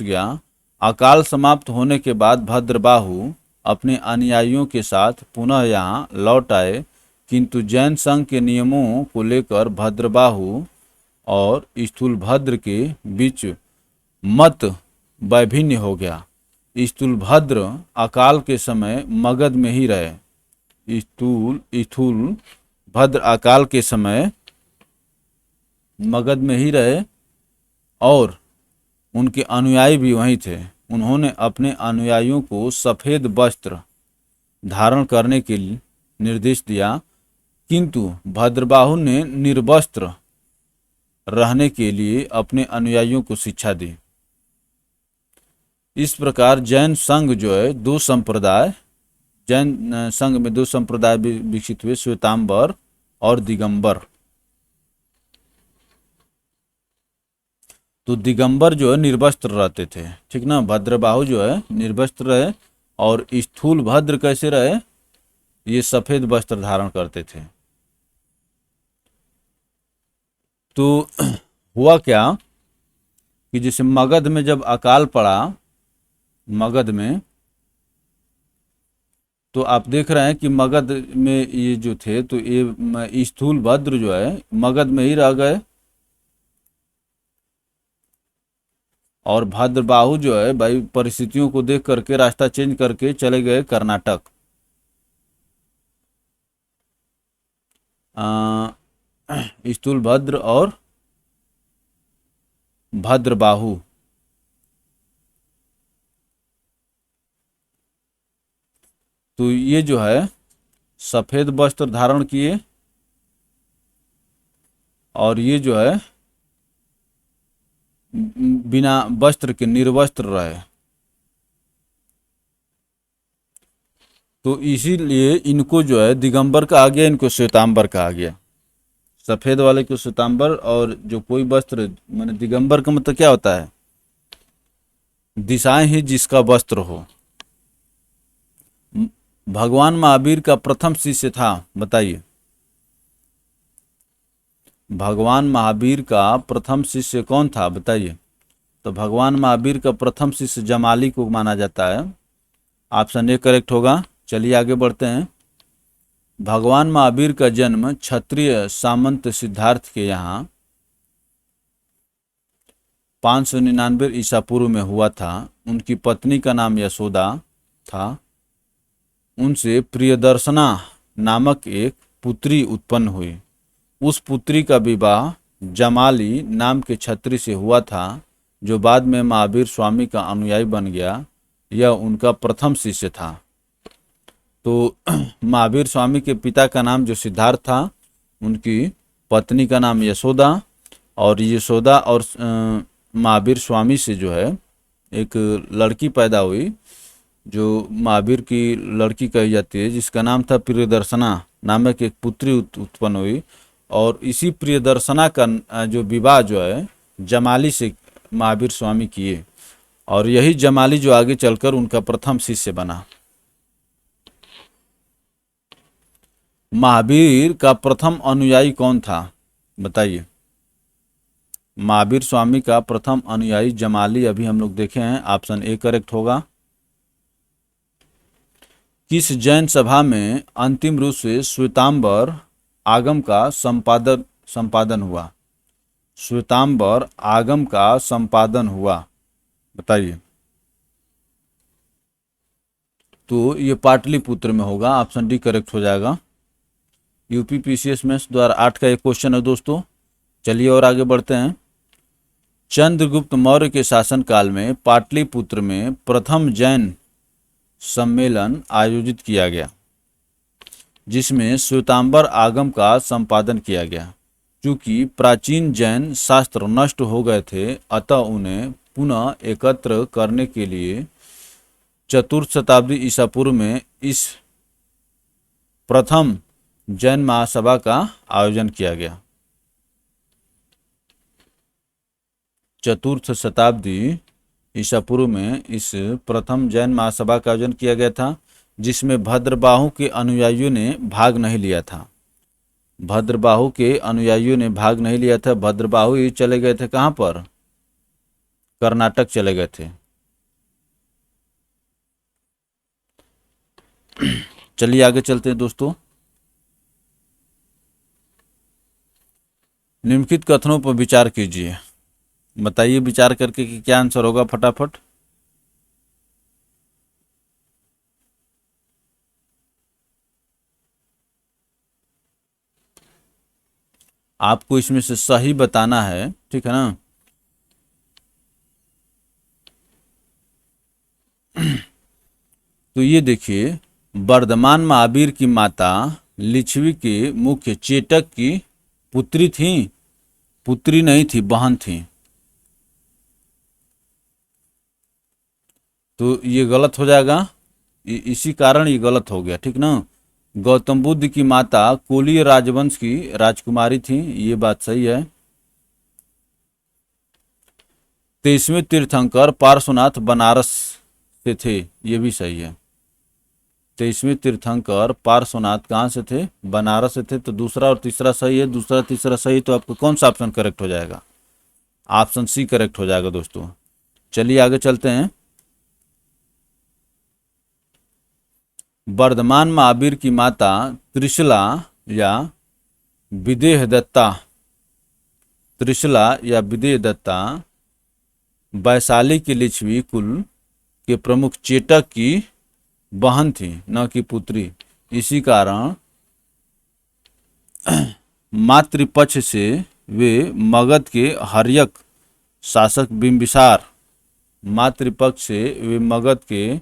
Speaker 1: गया। अकाल समाप्त होने के बाद भद्रबाहु अपने अनुयायियों के साथ पुनः यहाँ लौट आए, किंतु जैन संघ के नियमों को लेकर भद्रबाहु और स्थूलभद्र के बीच मत वैभिन्न हो गया। स्थूलभद्र अकाल के समय मगध में ही रहे। स्थूलभद्र अकाल के समय मगध में ही रहे और उनके अनुयायी भी वहीं थे। उन्होंने अपने अनुयायियों को सफ़ेद वस्त्र धारण करने के लिए निर्देश दिया, किंतु भद्रबाहु ने निर्वस्त्र रहने के लिए अपने अनुयायियों को शिक्षा दी। इस प्रकार जैन संघ जो है जैन संघ में दो संप्रदाय विकसित हुए, श्वेतांबर और दिगंबर। तो दिगंबर जो है निर्वस्त्र रहते थे, ठीक ना। भद्रबाहु जो है निर्वस्त्र रहे और स्थूलभद्र कैसे रहे? ये सफेद वस्त्र धारण करते थे। तो हुआ क्या कि जैसे मगध में जब अकाल पड़ा, मगध में, तो आप देख रहे हैं कि मगध में ये जो थे, तो ये स्थूलभद्र जो है मगध में ही रह गए और भद्रबाहु जो है भाई परिस्थितियों को देख करके रास्ता चेंज करके चले गए कर्नाटक। स्थूलभद्र और भद्रबाहु। तो ये जो है सफेद वस्त्र धारण किए और ये जो है बिना वस्त्र के निर्वस्त्र रहे। तो इसीलिए इनको जो है दिगंबर कहा गया, इनको श्वेतांबर कहा गया। सफेद वाले को श्वेतांबर और जो कोई वस्त्र माने दिगंबर का मतलब क्या होता है? दिशाएं ही जिसका वस्त्र हो। भगवान महावीर का प्रथम शिष्य था, बताइए। भगवान महावीर का प्रथम शिष्य कौन था, बताइए। तो भगवान महावीर का प्रथम शिष्य जमाली को माना जाता है। ऑप्शन ए करेक्ट होगा। चलिए आगे बढ़ते हैं। भगवान महावीर का जन्म क्षत्रिय सामंत सिद्धार्थ के यहाँ 599 ईसा पूर्व में हुआ था। उनकी पत्नी का नाम यशोदा था। उनसे प्रियदर्शना नामक एक पुत्री उत्पन्न हुई। उस पुत्री का विवाह जमाली नाम के क्षत्रिय से हुआ था, जो बाद में महावीर स्वामी का अनुयायी बन गया। यह उनका प्रथम शिष्य था। तो महावीर स्वामी के पिता का नाम जो सिद्धार्थ था, उनकी पत्नी का नाम यशोदा, और यशोदा और महावीर स्वामी से जो है एक लड़की पैदा हुई, जो महावीर की लड़की कही जाती है, जिसका नाम था प्रियदर्शना नामक एक पुत्री उत्पन्न हुई। और इसी प्रियदर्शना का जो विवाह जो है जमाली से महावीर स्वामी किए, और यही जमाली जो आगे चलकर उनका प्रथम शिष्य बना। महावीर का प्रथम अनुयायी कौन था, बताइए। महावीर स्वामी का प्रथम अनुयायी जमाली अभी हम लोग देखे हैं। ऑप्शन ए करेक्ट होगा। किस जैन सभा में अंतिम रूप से श्वेतांबर आगम का संपादन हुआ? श्वेतांबर आगम का संपादन हुआ, बताइए। तो ये पाटलिपुत्र में होगा। ऑप्शन डी करेक्ट हो जाएगा। यूपी पीसीएस में 2008 का एक क्वेश्चन है दोस्तों। चलिए और आगे बढ़ते हैं। चंद्रगुप्त मौर्य के शासनकाल में पाटलिपुत्र में प्रथम जैन सम्मेलन आयोजित किया गया, जिसमें श्वेतांबर आगम का संपादन किया गया। चूंकि प्राचीन जैन शास्त्र नष्ट हो गए थे, अतः उन्हें पुनः एकत्र करने के लिए चतुर्थ शताब्दी ईसा पूर्व में इस प्रथम जैन महासभा का आयोजन किया गया। चतुर्थ शताब्दी ईसा पूर्व में इस प्रथम जैन महासभा का आयोजन किया गया था, जिसमें भद्रबाहु के अनुयायियों ने भाग नहीं लिया था। भद्रबाहु के अनुयायियों ने भाग नहीं लिया था। भद्रबाहु ही चले गए थे कहाँ पर? कर्नाटक चले गए थे। चलिए आगे चलते हैं दोस्तों। निम्नलिखित कथनों पर विचार कीजिए। बताइए विचार करके कि क्या आंसर होगा फटाफट। आपको इसमें से सही बताना है, ठीक है ना। तो ये देखिए, वर्धमान महावीर की माता लिच्छवी के मुख्य चेटक की पुत्री थी। पुत्री नहीं थी, बहन थी। तो ये गलत हो जाएगा, इसी कारण ये गलत हो गया, ठीक ना। गौतम बुद्ध की माता कोलीय राजवंश की राजकुमारी थी, ये बात सही है। 23वें तीर्थंकर पार्श्वनाथ बनारस से थे, ये भी सही है। 23वें तीर्थंकर पार्श्वनाथ कहाँ से थे? बनारस से थे। तो दूसरा और तीसरा सही है। दूसरा तीसरा सही, तो आपको कौन सा ऑप्शन करेक्ट हो जाएगा? ऑप्शन सी करेक्ट हो जाएगा दोस्तों। चलिए आगे चलते हैं। वर्धमान महावीर की माता त्रिशला या विदेह दत्ता, त्रिशला या विदेह दत्ता वैशाली के लिच्छवी कुल के प्रमुख चेटक की बहन थी, न कि पुत्री। इसी कारण मातृपक्ष से वे मगध के हर्यक शासक बिंबिसार, मातृपक्ष से वे मगध के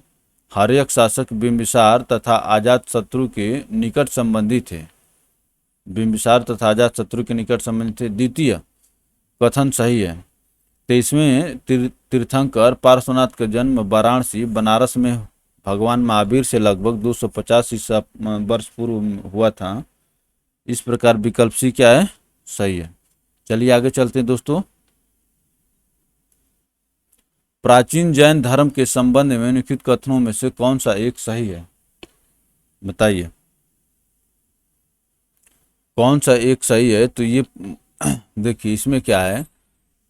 Speaker 1: हर्यक शासक बिंबिसार तथा अजात शत्रु के निकट संबंधी थे। बिंबिसार तथा अजात शत्रु के निकट संबंधी थे। द्वितीय कथन सही है। 23वें तीर्थंकर पार्श्वनाथ का जन्म वाराणसी बनारस में भगवान महावीर से लगभग 250 ईसा वर्ष पूर्व हुआ था। इस प्रकार विकल्प सी क्या है? सही है। चलिए आगे चलते हैं दोस्तों। प्राचीन जैन धर्म के संबंध में निम्नलिखित कथनों में से कौन सा एक सही है? बताइए कौन सा एक सही है। तो ये देखिए, इसमें क्या है,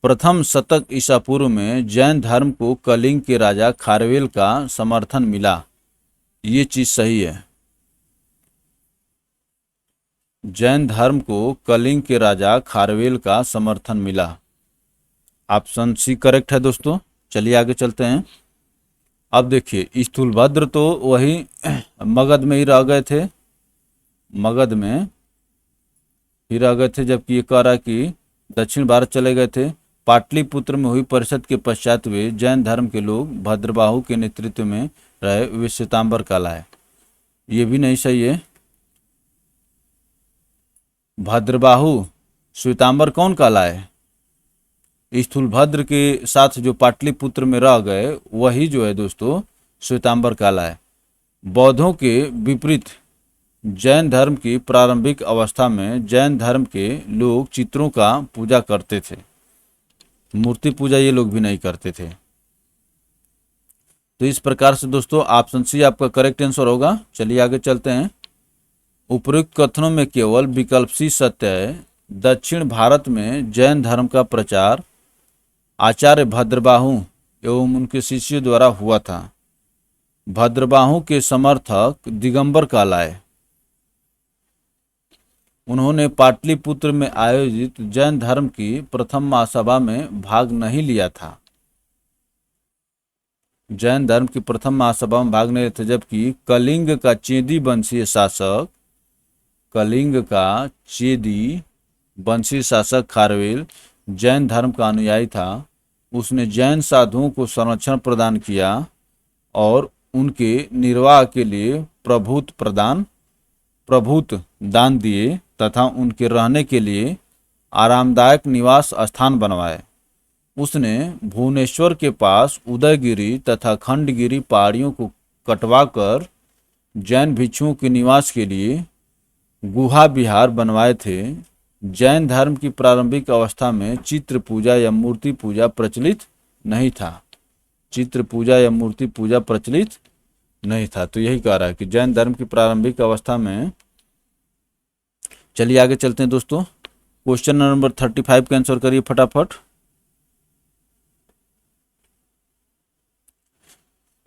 Speaker 1: प्रथम शतक ईसा पूर्व में जैन धर्म को कलिंग के राजा खारवेल का समर्थन मिला। ये चीज सही है। जैन धर्म को कलिंग के राजा खारवेल का समर्थन मिला। ऑप्शन सी करेक्ट है दोस्तों। चलिए आगे चलते हैं। अब देखिए, स्थूलभद्र तो वही मगध में ही रह गए थे, मगध में ही रह गए थे, जबकि ये कह रहा है कि दक्षिण भारत चले गए थे। पाटलिपुत्र में हुई परिषद के पश्चात वे जैन धर्म के लोग भद्रबाहु के नेतृत्व में रहे, वे श्वेतांबर कहलाए। ये भी नहीं सही है। भद्रबाहु श्वेतांबर कौन कहलाए? स्थूलभद्र के साथ जो पाटलिपुत्र में रह गए वही जो है दोस्तों श्वेतांबर कहलाए। बौद्धों के विपरीत जैन धर्म की प्रारंभिक अवस्था में जैन धर्म के लोग चित्रों का पूजा करते थे, मूर्ति पूजा ये लोग भी नहीं करते थे। तो इस प्रकार से दोस्तों ऑप्शन सी आपका करेक्ट आंसर होगा। चलिए आगे चलते हैं। उपरोक्त कथनों में केवल विकल्प सी सत्य है। दक्षिण भारत में जैन धर्म का प्रचार आचार्य भद्रबाहु एवं उनके शिष्यों द्वारा हुआ था। भद्रबाहु के समर्थक दिगंबर कहलाए। उन्होंने पाटलिपुत्र में आयोजित जैन धर्म की प्रथम महासभा में भाग नहीं लिया था। जैन धर्म की प्रथम महासभा में भाग नहीं लिए थे, जबकि कलिंग का चेदी वंशीय शासक कलिंग का चेदी वंशी शासक खारवेल जैन धर्म का अनुयायी था। उसने जैन साधुओं को संरक्षण प्रदान किया और उनके निर्वाह के लिए प्रभुत दान दिए तथा उनके रहने के लिए आरामदायक निवास स्थान बनवाए। उसने भुवनेश्वर के पास उदयगिरी तथा खंडगिरी पहाड़ियों को कटवाकर जैन भिक्षुओं के निवास के लिए गुहा विहार बनवाए थे। जैन धर्म की प्रारंभिक अवस्था में चित्र पूजा या मूर्ति पूजा प्रचलित नहीं था। चित्र पूजा या मूर्ति पूजा प्रचलित नहीं था। तो यही कह रहा है कि जैन धर्म की प्रारंभिक अवस्था में। चलिए आगे चलते हैं दोस्तों। क्वेश्चन नंबर 35 का आंसर करिए फटाफट।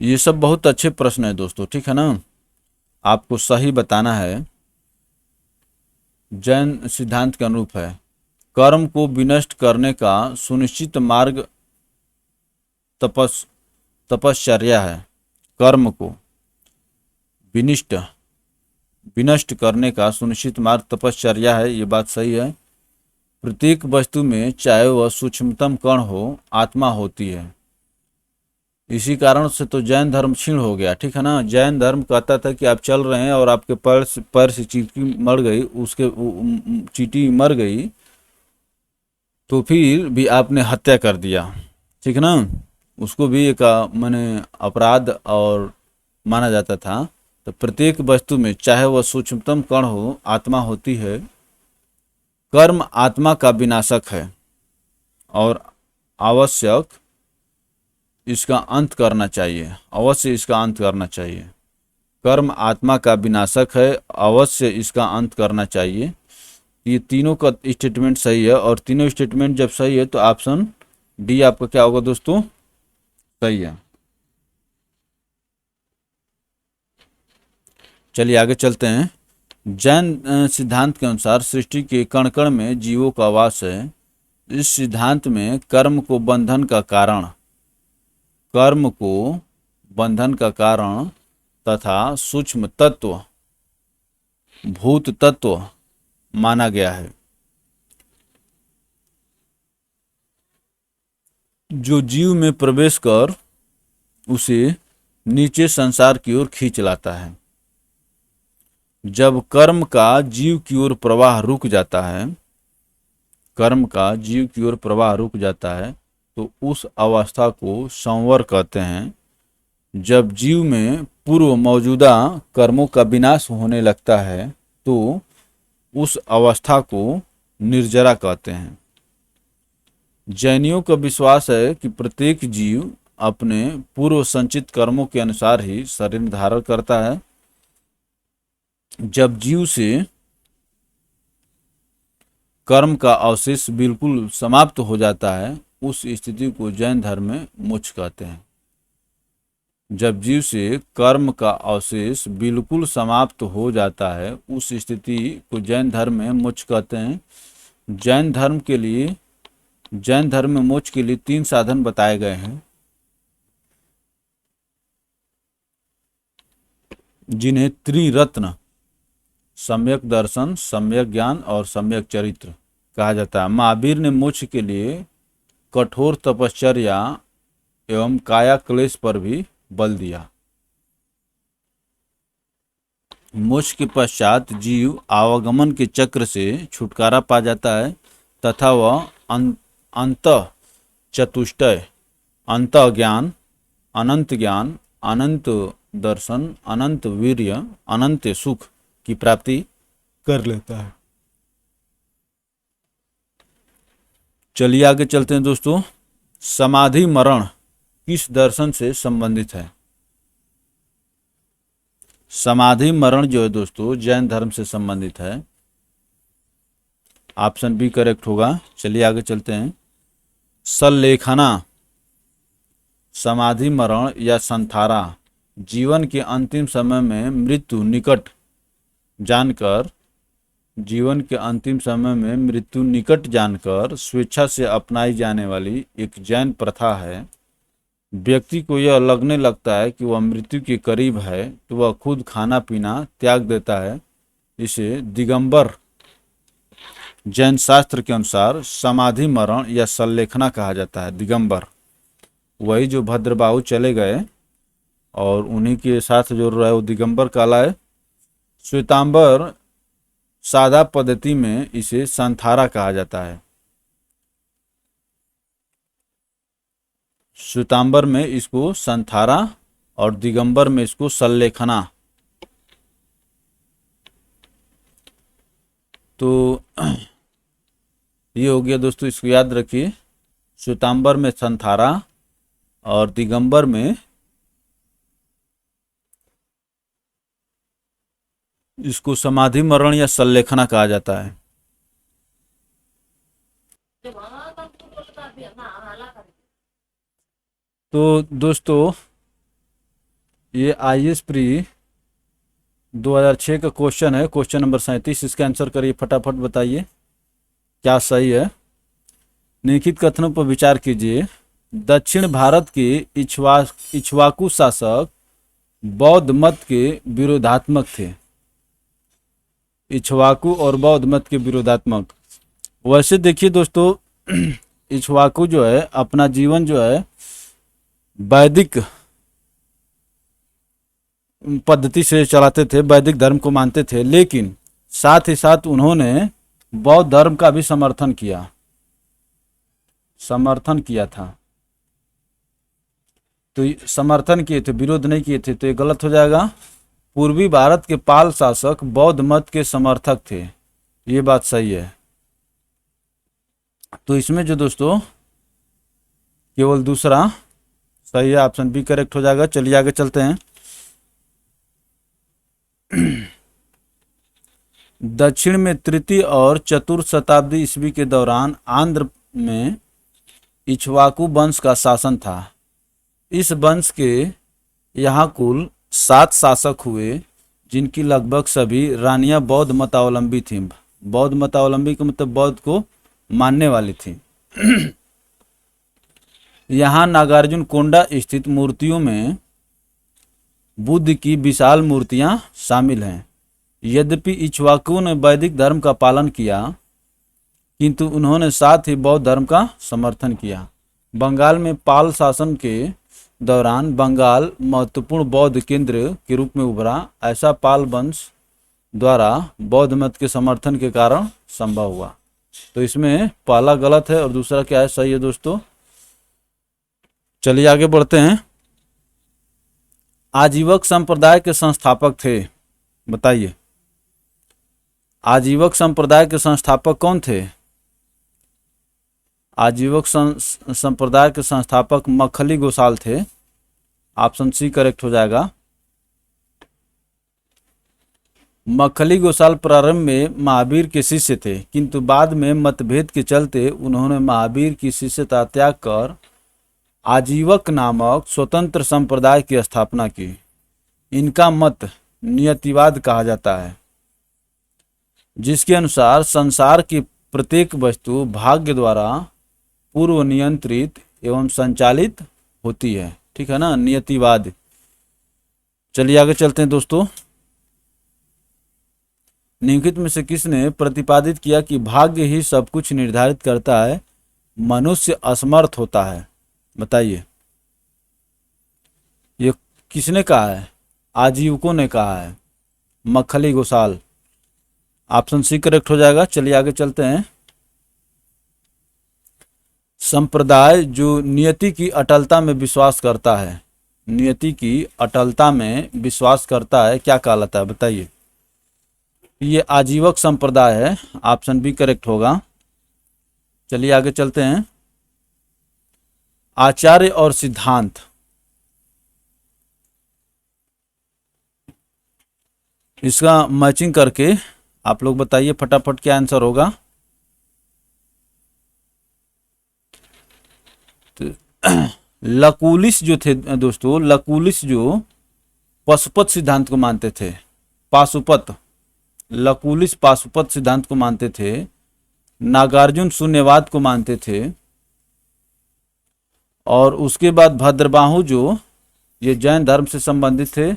Speaker 1: ये सब बहुत अच्छे प्रश्न है दोस्तों, ठीक है ना। आपको सही बताना है। जैन सिद्धांत के अनुरूप है। कर्म को विनष्ट करने का सुनिश्चित मार्ग तपश्चर्या है। कर्म को विनष्ट करने का सुनिश्चित मार्ग तपश्चर्या है। ये बात सही है। प्रत्येक वस्तु में चाहे वह सूक्ष्मतम कण हो, आत्मा होती है। इसी कारण से तो जैन धर्म क्षीण हो गया, ठीक है ना। जैन धर्म कहता था कि आप चल रहे हैं और आपके पैर से चींटी मर गई, चींटी मर गई तो फिर भी आपने हत्या कर दिया, ठीक है ना। उसको भी एक माने अपराध और माना जाता था। तो प्रत्येक वस्तु में चाहे वह सूक्ष्मतम कण हो, आत्मा होती है। कर्म आत्मा का विनाशक है और आवश्यक इसका अंत करना चाहिए। अवश्य इसका अंत करना चाहिए। कर्म आत्मा का विनाशक है, अवश्य इसका अंत करना चाहिए। ये तीनों का स्टेटमेंट सही है और तीनों स्टेटमेंट जब सही है तो ऑप्शन डी आपका क्या होगा दोस्तों, सही है। चलिए आगे चलते हैं। जैन सिद्धांत के अनुसार सृष्टि के कण कण में जीवों का वास है। इस सिद्धांत में कर्म को बंधन का कारण तथा सूक्ष्म तत्व भूत तत्व माना गया है, जो जीव में प्रवेश कर उसे नीचे संसार की ओर खींच लाता है। जब कर्म का जीव की ओर प्रवाह रुक जाता है तो उस अवस्था को संवर कहते हैं। जब जीव में पूर्व मौजूदा कर्मों का विनाश होने लगता है तो उस अवस्था को निर्जरा कहते हैं। जैनियों का विश्वास है कि प्रत्येक जीव अपने पूर्व संचित कर्मों के अनुसार ही शरीर धारण करता है। जब जीव से कर्म का अवशेष बिल्कुल समाप्त हो जाता है, उस स्थिति को जैन धर्म में मोक्ष कहते हैं। जब जीव से कर्म का अवशेष बिल्कुल समाप्त हो जाता है, उस स्थिति को जैन धर्म में मोक्ष कहते हैं। जैन धर्म में मोक्ष के लिए 3 साधन बताए गए हैं, जिन्हें त्रिरत्न सम्यक दर्शन, सम्यक ज्ञान और सम्यक चरित्र कहा जाता है। महावीर ने मोक्ष के लिए कठोर तपश्चर्या एवं काया क्लेश पर भी बल दिया। मोक्ष के पश्चात जीव आवागमन के चक्र से छुटकारा पा जाता है तथा वह अंत चतुष्टय, अंत ज्ञान, अनंत दर्शन, अनंत वीर्य, अनंत सुख की प्राप्ति कर लेता है। चलिए आगे चलते हैं दोस्तों। समाधि मरण किस दर्शन से संबंधित है? समाधि मरण जो है दोस्तों जैन धर्म से संबंधित है। ऑप्शन बी करेक्ट होगा। चलिए आगे चलते हैं। सल्लेखना, समाधि मरण या संथारा जीवन के अंतिम समय में मृत्यु निकट जानकर स्वेच्छा से अपनाई जाने वाली एक जैन प्रथा है। व्यक्ति को यह लगने लगता है कि वह मृत्यु के करीब है तो वह खुद खाना पीना त्याग देता है। इसे दिगंबर जैन शास्त्र के अनुसार समाधि मरण या संलेखना कहा जाता है। दिगंबर वही जो भद्रबाहु चले गए और उन्हीं के साथ जो रहा है वो दिगंबर कहलाए। श्वेतांबर सादा पद्धति में इसे संथारा कहा जाता है। श्वेतांबर में इसको संथारा और दिगंबर में इसको संलेखना। तो ये हो गया दोस्तों, इसको याद रखिए। श्वेतांबर में संथारा और दिगंबर में इसको समाधि मरण या संलेखना कहा जाता है। तो दोस्तों ये IAS प्री 2006 का क्वेश्चन है, क्वेश्चन नंबर 37। इसका आंसर करिए, फटाफट बताइए क्या सही है। निम्नलिखित कथनों पर विचार कीजिए। दक्षिण भारत के इक्ष्वाकु शासक बौद्ध मत के विरोधात्मक थे। इक्ष्वाकु और बौद्ध मत के विरोधात्मक। वैसे देखिए दोस्तों, इक्ष्वाकु जो है अपना जीवन जो है वैदिक पद्धति से चलाते थे, वैदिक धर्म को मानते थे, लेकिन साथ ही साथ उन्होंने बौद्ध धर्म का भी समर्थन किया था। तो समर्थन किए थे, विरोध नहीं किए थे, तो ये गलत हो जाएगा। पूर्वी भारत के पाल शासक बौद्ध मत के समर्थक थे, ये बात सही है। तो इसमें जो दोस्तों केवल दूसरा सही है, ऑप्शन बी करेक्ट हो जाएगा। चलिए आगे चलते हैं। दक्षिण में तृतीय और चतुर्थ शताब्दी ईस्वी के दौरान आंध्र में इक्ष्वाकु वंश का शासन था। इस वंश के यहाँ कुल 7 शासक हुए, जिनकी लगभग सभी रानियां बौद्ध मतावलंबी थीं। बौद्ध मतावलंबी का मतलब बौद्ध को मानने वाली थी। यहाँ नागार्जुन कोंडा स्थित मूर्तियों में बुद्ध की विशाल मूर्तियां शामिल हैं। यद्यपि इक्ष्वाकुओं ने वैदिक धर्म का पालन किया, किंतु उन्होंने साथ ही बौद्ध धर्म का समर्थन किया। बंगाल में पाल शासन के दौरान बंगाल महत्वपूर्ण बौद्ध केंद्र के रूप में उभरा। ऐसा पाल वंश द्वारा बौद्ध मत के समर्थन के कारण संभव हुआ। तो इसमें पहला गलत है और दूसरा क्या है, सही है दोस्तों। चलिए आगे बढ़ते हैं। आजीवक संप्रदाय के संस्थापक थे, बताइए आजीवक संप्रदाय के संस्थापक कौन थे। आजीवक संप्रदाय के संस्थापक मक्खली गोसाल थे। ऑप्शन सी करेक्ट हो जाएगा। मक्खली गोसाल प्रारंभ में महावीर के शिष्य थे, किंतु बाद में मतभेद के चलते उन्होंने महावीर की शिष्यता त्याग कर आजीवक नामक स्वतंत्र संप्रदाय की स्थापना की। इनका मत नियतिवाद कहा जाता है, जिसके अनुसार संसार की प्रत्येक वस्तु भाग्य द्वारा पूर्व नियंत्रित एवं संचालित होती है। ठीक है ना, नियतिवाद। चलिए आगे चलते हैं दोस्तों। निम्नलिखित में से किसने प्रतिपादित किया कि भाग्य ही सब कुछ निर्धारित करता है, मनुष्य असमर्थ होता है, बताइए। ये किसने कहा है, आजीवकों ने कहा है, Makkhali Gosal. Option C correct हो जाएगा। चलिए आगे चलते हैं। संप्रदाय जो नियति की अटलता में विश्वास करता है, नियति की अटलता में विश्वास करता है, क्या कहलाता है, बताइए। ये आजीवक संप्रदाय है। ऑप्शन बी करेक्ट होगा। चलिए आगे चलते हैं। आचार्य और सिद्धांत, इसका मैचिंग करके आप लोग बताइए फटाफट क्या आंसर होगा। तो लकुलिस जो थे दोस्तों, लकुलिस जो पाशुपत सिद्धांत को मानते थे, पाशुपत, लकुलिस पाशुपत सिद्धांत को मानते थे। नागार्जुन शून्यवाद को मानते थे। और उसके बाद भद्रबाहु जो ये जैन धर्म से संबंधित थे।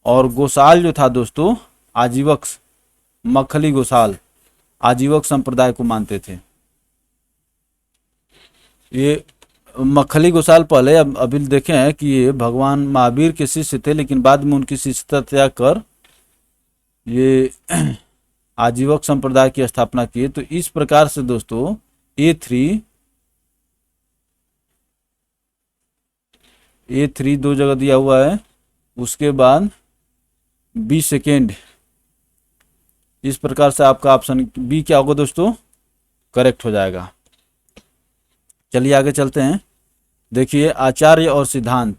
Speaker 1: और गोसाल जो था दोस्तों, आजीवक मखली गोसाल आजीवक संप्रदाय को मानते थे। ये मखली गोसाल पहले अभी देखे हैं कि ये भगवान महावीर के शिष्य थे, लेकिन बाद में उनकी शिष्यता त्याग कर ये आजीवक संप्रदाय की स्थापना की। तो इस प्रकार से दोस्तों A3 दो जगह दिया हुआ है, उसके बाद B सेकेंड, इस प्रकार से आपका ऑप्शन बी क्या होगा दोस्तों, करेक्ट हो जाएगा। चलिए आगे चलते हैं। देखिए आचार्य और सिद्धांत,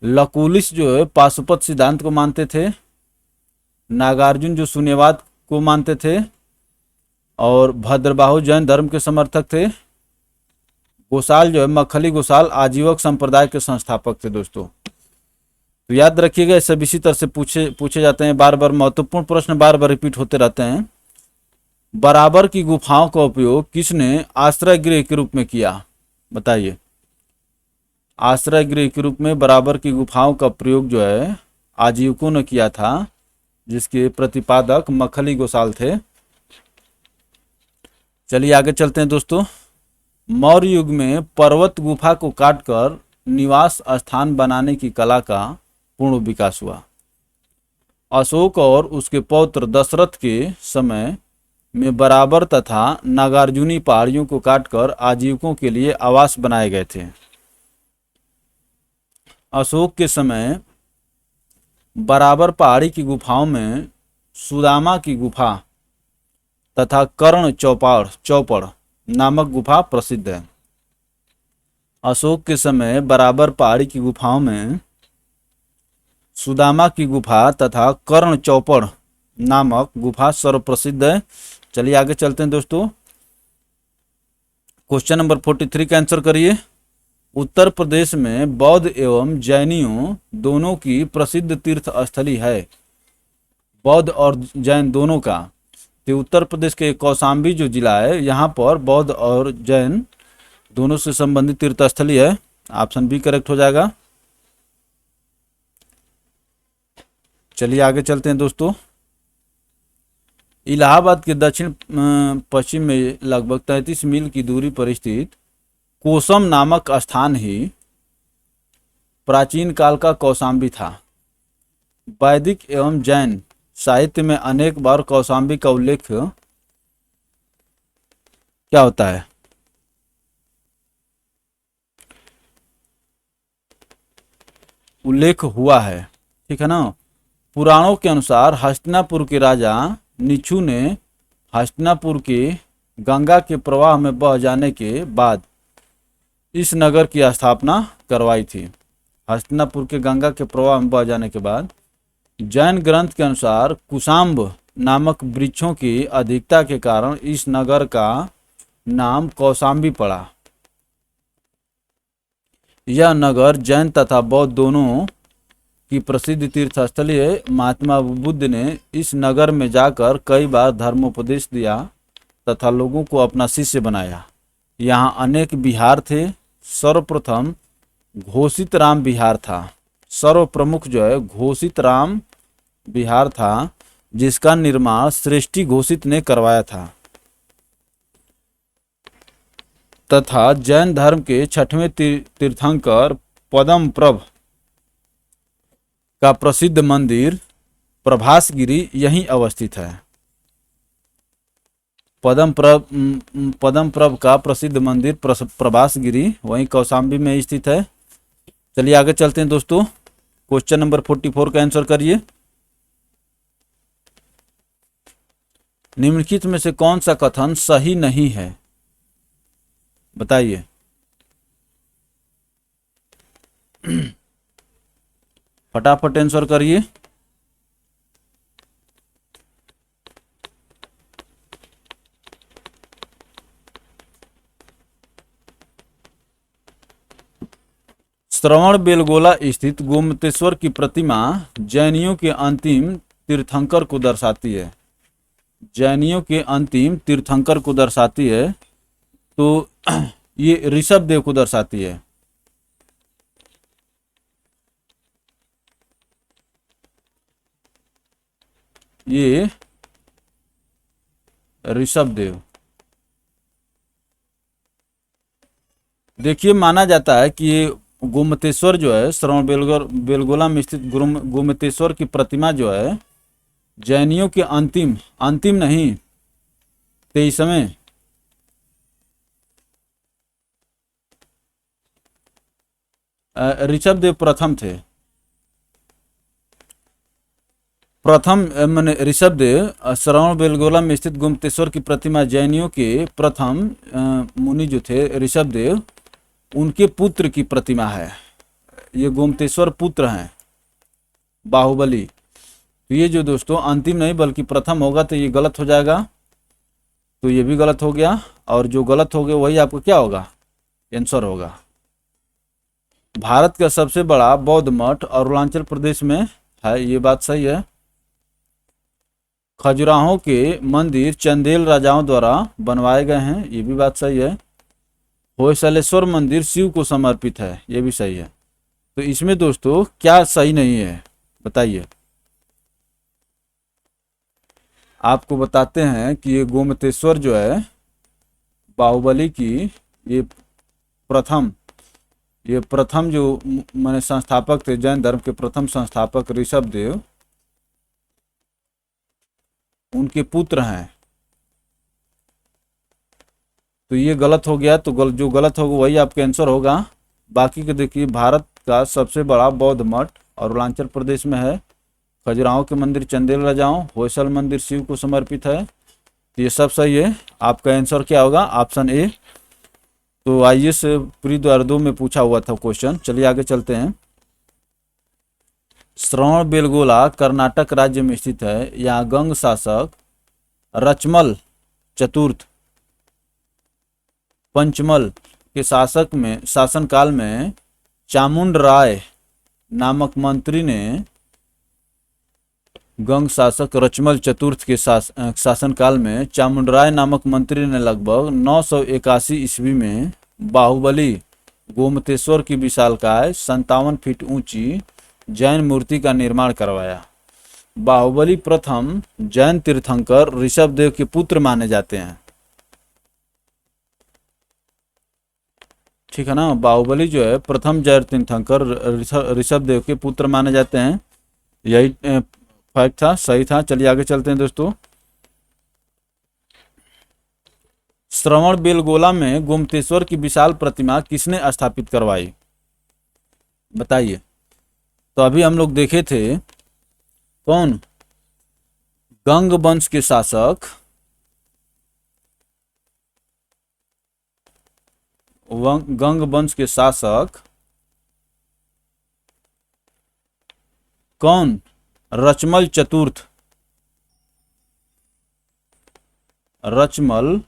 Speaker 1: लकुलिस जो है पाशुपत सिद्धांत को मानते थे, नागार्जुन जो शून्यवाद को मानते थे, और भद्रबाहु जैन धर्म के समर्थक थे। गोसाल जो है मखली गोसाल आजीवक संप्रदाय के संस्थापक थे दोस्तों। तो याद रखिएगा, सब इसी तरह से पूछे जाते हैं, बार बार महत्वपूर्ण प्रश्न बार बार रिपीट होते रहते हैं। बराबर की गुफाओं का उपयोग किसने आश्रय गृह के रूप में किया, बताइए। आश्रय गृह के रूप में बराबर की गुफाओं का प्रयोग जो है आजीवकों ने किया था, जिसके प्रतिपादक मखली गोसाल थे। चलिए आगे चलते हैं दोस्तों। मौर्य युग में पर्वत गुफा को काटकर निवास स्थान बनाने की कला का पूर्ण विकास हुआ। अशोक और उसके पौत्र दशरथ के समय में बराबर तथा नागार्जुनी पहाड़ियों को काटकर आजीवकों के लिए आवास बनाए गए थे। अशोक के समय बराबर पहाड़ी की गुफाओं में सुदामा की गुफा तथा कर्ण चौपड़ नामक गुफा प्रसिद्ध है। अशोक के समय बराबर पहाड़ी की गुफाओं में सुदामा की गुफा तथा कर्ण चौपड़ नामक गुफा सर्वप्रसिद्ध है। चलिए आगे चलते हैं दोस्तों। क्वेश्चन नंबर 43 का आंसर करिए। उत्तर प्रदेश में बौद्ध एवं जैनियों दोनों की प्रसिद्ध तीर्थ स्थली है, बौद्ध और जैन दोनों का। तो उत्तर प्रदेश के कौशाम्बी जो जिला है, यहाँ पर बौद्ध और जैन दोनों से संबंधित तीर्थ स्थली है। ऑप्शन बी करेक्ट हो जाएगा। चलिए आगे चलते हैं दोस्तों। इलाहाबाद के दक्षिण पश्चिम में लगभग 33 मील की दूरी पर स्थित कोसम नामक स्थान ही प्राचीन काल का कौशाम्बी था। वैदिक एवं जैन साहित्य में अनेक बार कौशाम्बी का उल्लेख क्या होता है, उल्लेख हुआ है, ठीक है ना। पुराणों के अनुसार हस्तिनापुर के राजा निछु ने हस्तिनापुर के गंगा के प्रवाह में बह जाने के बाद इस नगर की स्थापना करवाई थी। हस्तिनापुर के गंगा के प्रवाह में बह जाने के बाद जैन ग्रंथ के अनुसार कुशाम्ब नामक वृक्षों की अधिकता के कारण इस नगर का नाम कौशाम्बी पड़ा। यह नगर जैन तथा बौद्ध दोनों की प्रसिद्ध तीर्थस्थली है। महात्मा बुद्ध ने इस नगर में जाकर कई बार धर्मोपदेश दिया तथा लोगों को अपना शिष्य बनाया। यहाँ अनेक विहार थे। सर्वप्रथम घोषित राम विहार था। सर्व प्रमुख जो है घोषित राम विहार था, जिसका निर्माण श्रेष्ठी घोषित ने करवाया था, तथा जैन धर्म के छठवें तीर्थंकर पद्मप्रभ का प्रसिद्ध मंदिर प्रभासगिरी यहीं अवस्थित है। पद्मप्रभ का प्रसिद्ध मंदिर प्रभासगिरी वहीं कौशाम्बी में स्थित है। चलिए आगे चलते हैं दोस्तों। क्वेश्चन नंबर 44 का आंसर करिए। निम्नलिखित में से कौन सा कथन सही नहीं है, बताइए। फटाफट आंसर करिए। श्रवण बेलगोला स्थित गोमतेश्वर की प्रतिमा जैनियों के अंतिम तीर्थंकर को दर्शाती है। जैनियों के अंतिम तीर्थंकर को दर्शाती है, तो ये ऋषभ देव को दर्शाती है। ये ऋषभदेव। देखिए माना जाता है कि ये गोमतेश्वर जो है, श्रवण बेलगोला में स्थित गोमतेश्वर की प्रतिमा जो है जैनियों के अंतिम अंतिम नहीं 23वें ऋषभदेव प्रथम थे। प्रथम मैंने ऋषभदेव श्रवण बेलगोला में स्थित गोमतेश्वर की प्रतिमा जैनियों के प्रथम मुनि जो थे ऋषभदेव, उनके पुत्र की प्रतिमा है। ये गोमतेश्वर पुत्र हैं बाहुबली। तो ये जो दोस्तों अंतिम नहीं बल्कि प्रथम होगा तो ये गलत हो जाएगा, तो ये भी गलत हो गया, और जो गलत हो गया वही आपको क्या होगा, आंसर होगा। भारत का सबसे बड़ा बौद्ध मठ अरुणाचल प्रदेश में है, ये बात सही है। खजुराहो के मंदिर चंदेल राजाओं द्वारा बनवाए गए हैं, ये भी बात सही है। होयसलेश्वर मंदिर शिव को समर्पित है, ये भी सही है। तो इसमें दोस्तों क्या सही नहीं है बताइए। आपको बताते हैं कि ये गोमतेश्वर जो है बाहुबली की ये प्रथम जो माने संस्थापक थे, जैन धर्म के प्रथम संस्थापक ऋषभदेव, उनके पुत्र हैं। तो ये गलत हो गया, तो जो गलत होगा वही आपका आंसर होगा। बाकी के देखिए, भारत का सबसे बड़ा बौद्ध मठ अरुणाचल प्रदेश में है। खजुराहो के मंदिर चंदेल राजाओं, होयसल मंदिर शिव को समर्पित है। तो ये सब सही है। आपका आंसर क्या होगा, ऑप्शन ए। तो आइए से प्री 2002 में पूछा हुआ था क्वेश्चन। चलिए आगे चलते हैं। श्रवण बेलगोला कर्नाटक राज्य में स्थित है। यहाँ गंग शासक रचमल चतुर्थ पंचमल के शासनकाल में चामुंड राय नामक मंत्री ने, गंग शासक रचमल चतुर्थ के शासनकाल में चामुंडराय नामक मंत्री ने लगभग 981 ईस्वी में बाहुबली गोमतेश्वर की विशालकाय 57 फीट ऊंची जैन मूर्ति का निर्माण करवाया। बाहुबली प्रथम जैन तीर्थंकर ऋषभदेव के पुत्र माने जाते हैं। ठीक है ना, बाहुबली जो है प्रथम जैन तीर्थंकर ऋषभदेव के पुत्र माने जाते हैं। यही फैक्ट था, सही था। चलिए आगे चलते हैं दोस्तों। श्रवण बेलगोला में गोमतेश्वर की विशाल प्रतिमा किसने स्थापित करवाई बताइए। तो अभी हम लोग देखे थे कौन, गंग वंश के शासक गंग वंश के शासक कौन, रचमल चतुर्थ। रचमल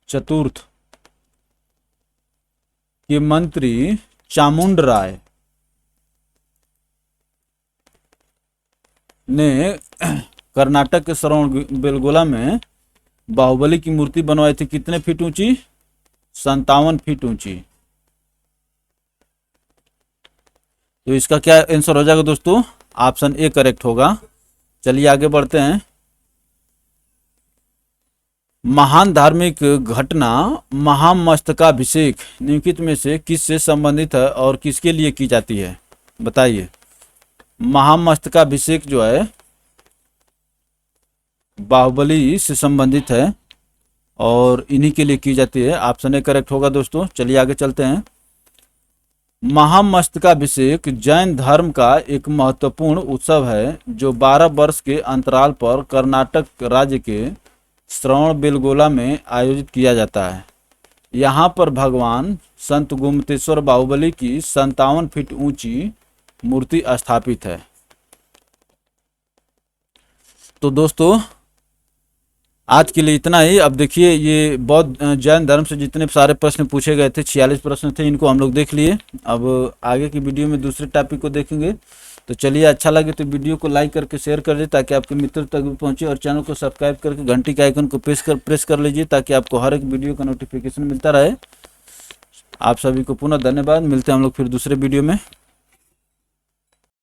Speaker 1: चतुर्थ के मंत्री चामुंड राय ने कर्नाटक के श्रवण बेलगोला में बाहुबली की मूर्ति बनवाई थी। कितने फीट ऊंची, 57 फीट ऊंची। तो इसका क्या आंसर हो जाएगा दोस्तों, ऑप्शन ए करेक्ट होगा। चलिए आगे बढ़ते हैं। महान धार्मिक घटना महामस्तकाभिषेक निम्नलिखित में से किससे संबंधित है और किसके लिए की जाती है बताइए। महामस्तकाभिषेक जो है बाहुबली से संबंधित है और इन्हीं के लिए की जाती है। ऑप्शन ए करेक्ट होगा दोस्तों। चलिए आगे चलते हैं। महामस्तकाभिषेक जैन धर्म का एक महत्वपूर्ण उत्सव है जो 12 वर्ष के अंतराल पर कर्नाटक राज्य के श्रवण बेलगोला में आयोजित किया जाता है। यहाँ पर भगवान संत गोमतेश्वर बाहुबली की 57 फीट ऊंची मूर्ति स्थापित है। तो दोस्तों आज के लिए इतना ही। अब देखिए, ये बौद्ध जैन धर्म से जितने सारे प्रश्न पूछे गए थे, 46 प्रश्न थे, इनको हम लोग देख लिए। अब आगे की वीडियो में दूसरे टॉपिक को देखेंगे। तो चलिए, अच्छा लगे तो वीडियो को लाइक करके शेयर कर दीजिए ताकि आपके मित्र तक भी पहुंचे, और चैनल को सब्सक्राइब करके घंटी के आइकन को प्रेस कर लीजिए ताकि आपको हर एक वीडियो का नोटिफिकेशन मिलता रहे। आप सभी को पुनः धन्यवाद। मिलते हैं हम लोग फिर दूसरे वीडियो में।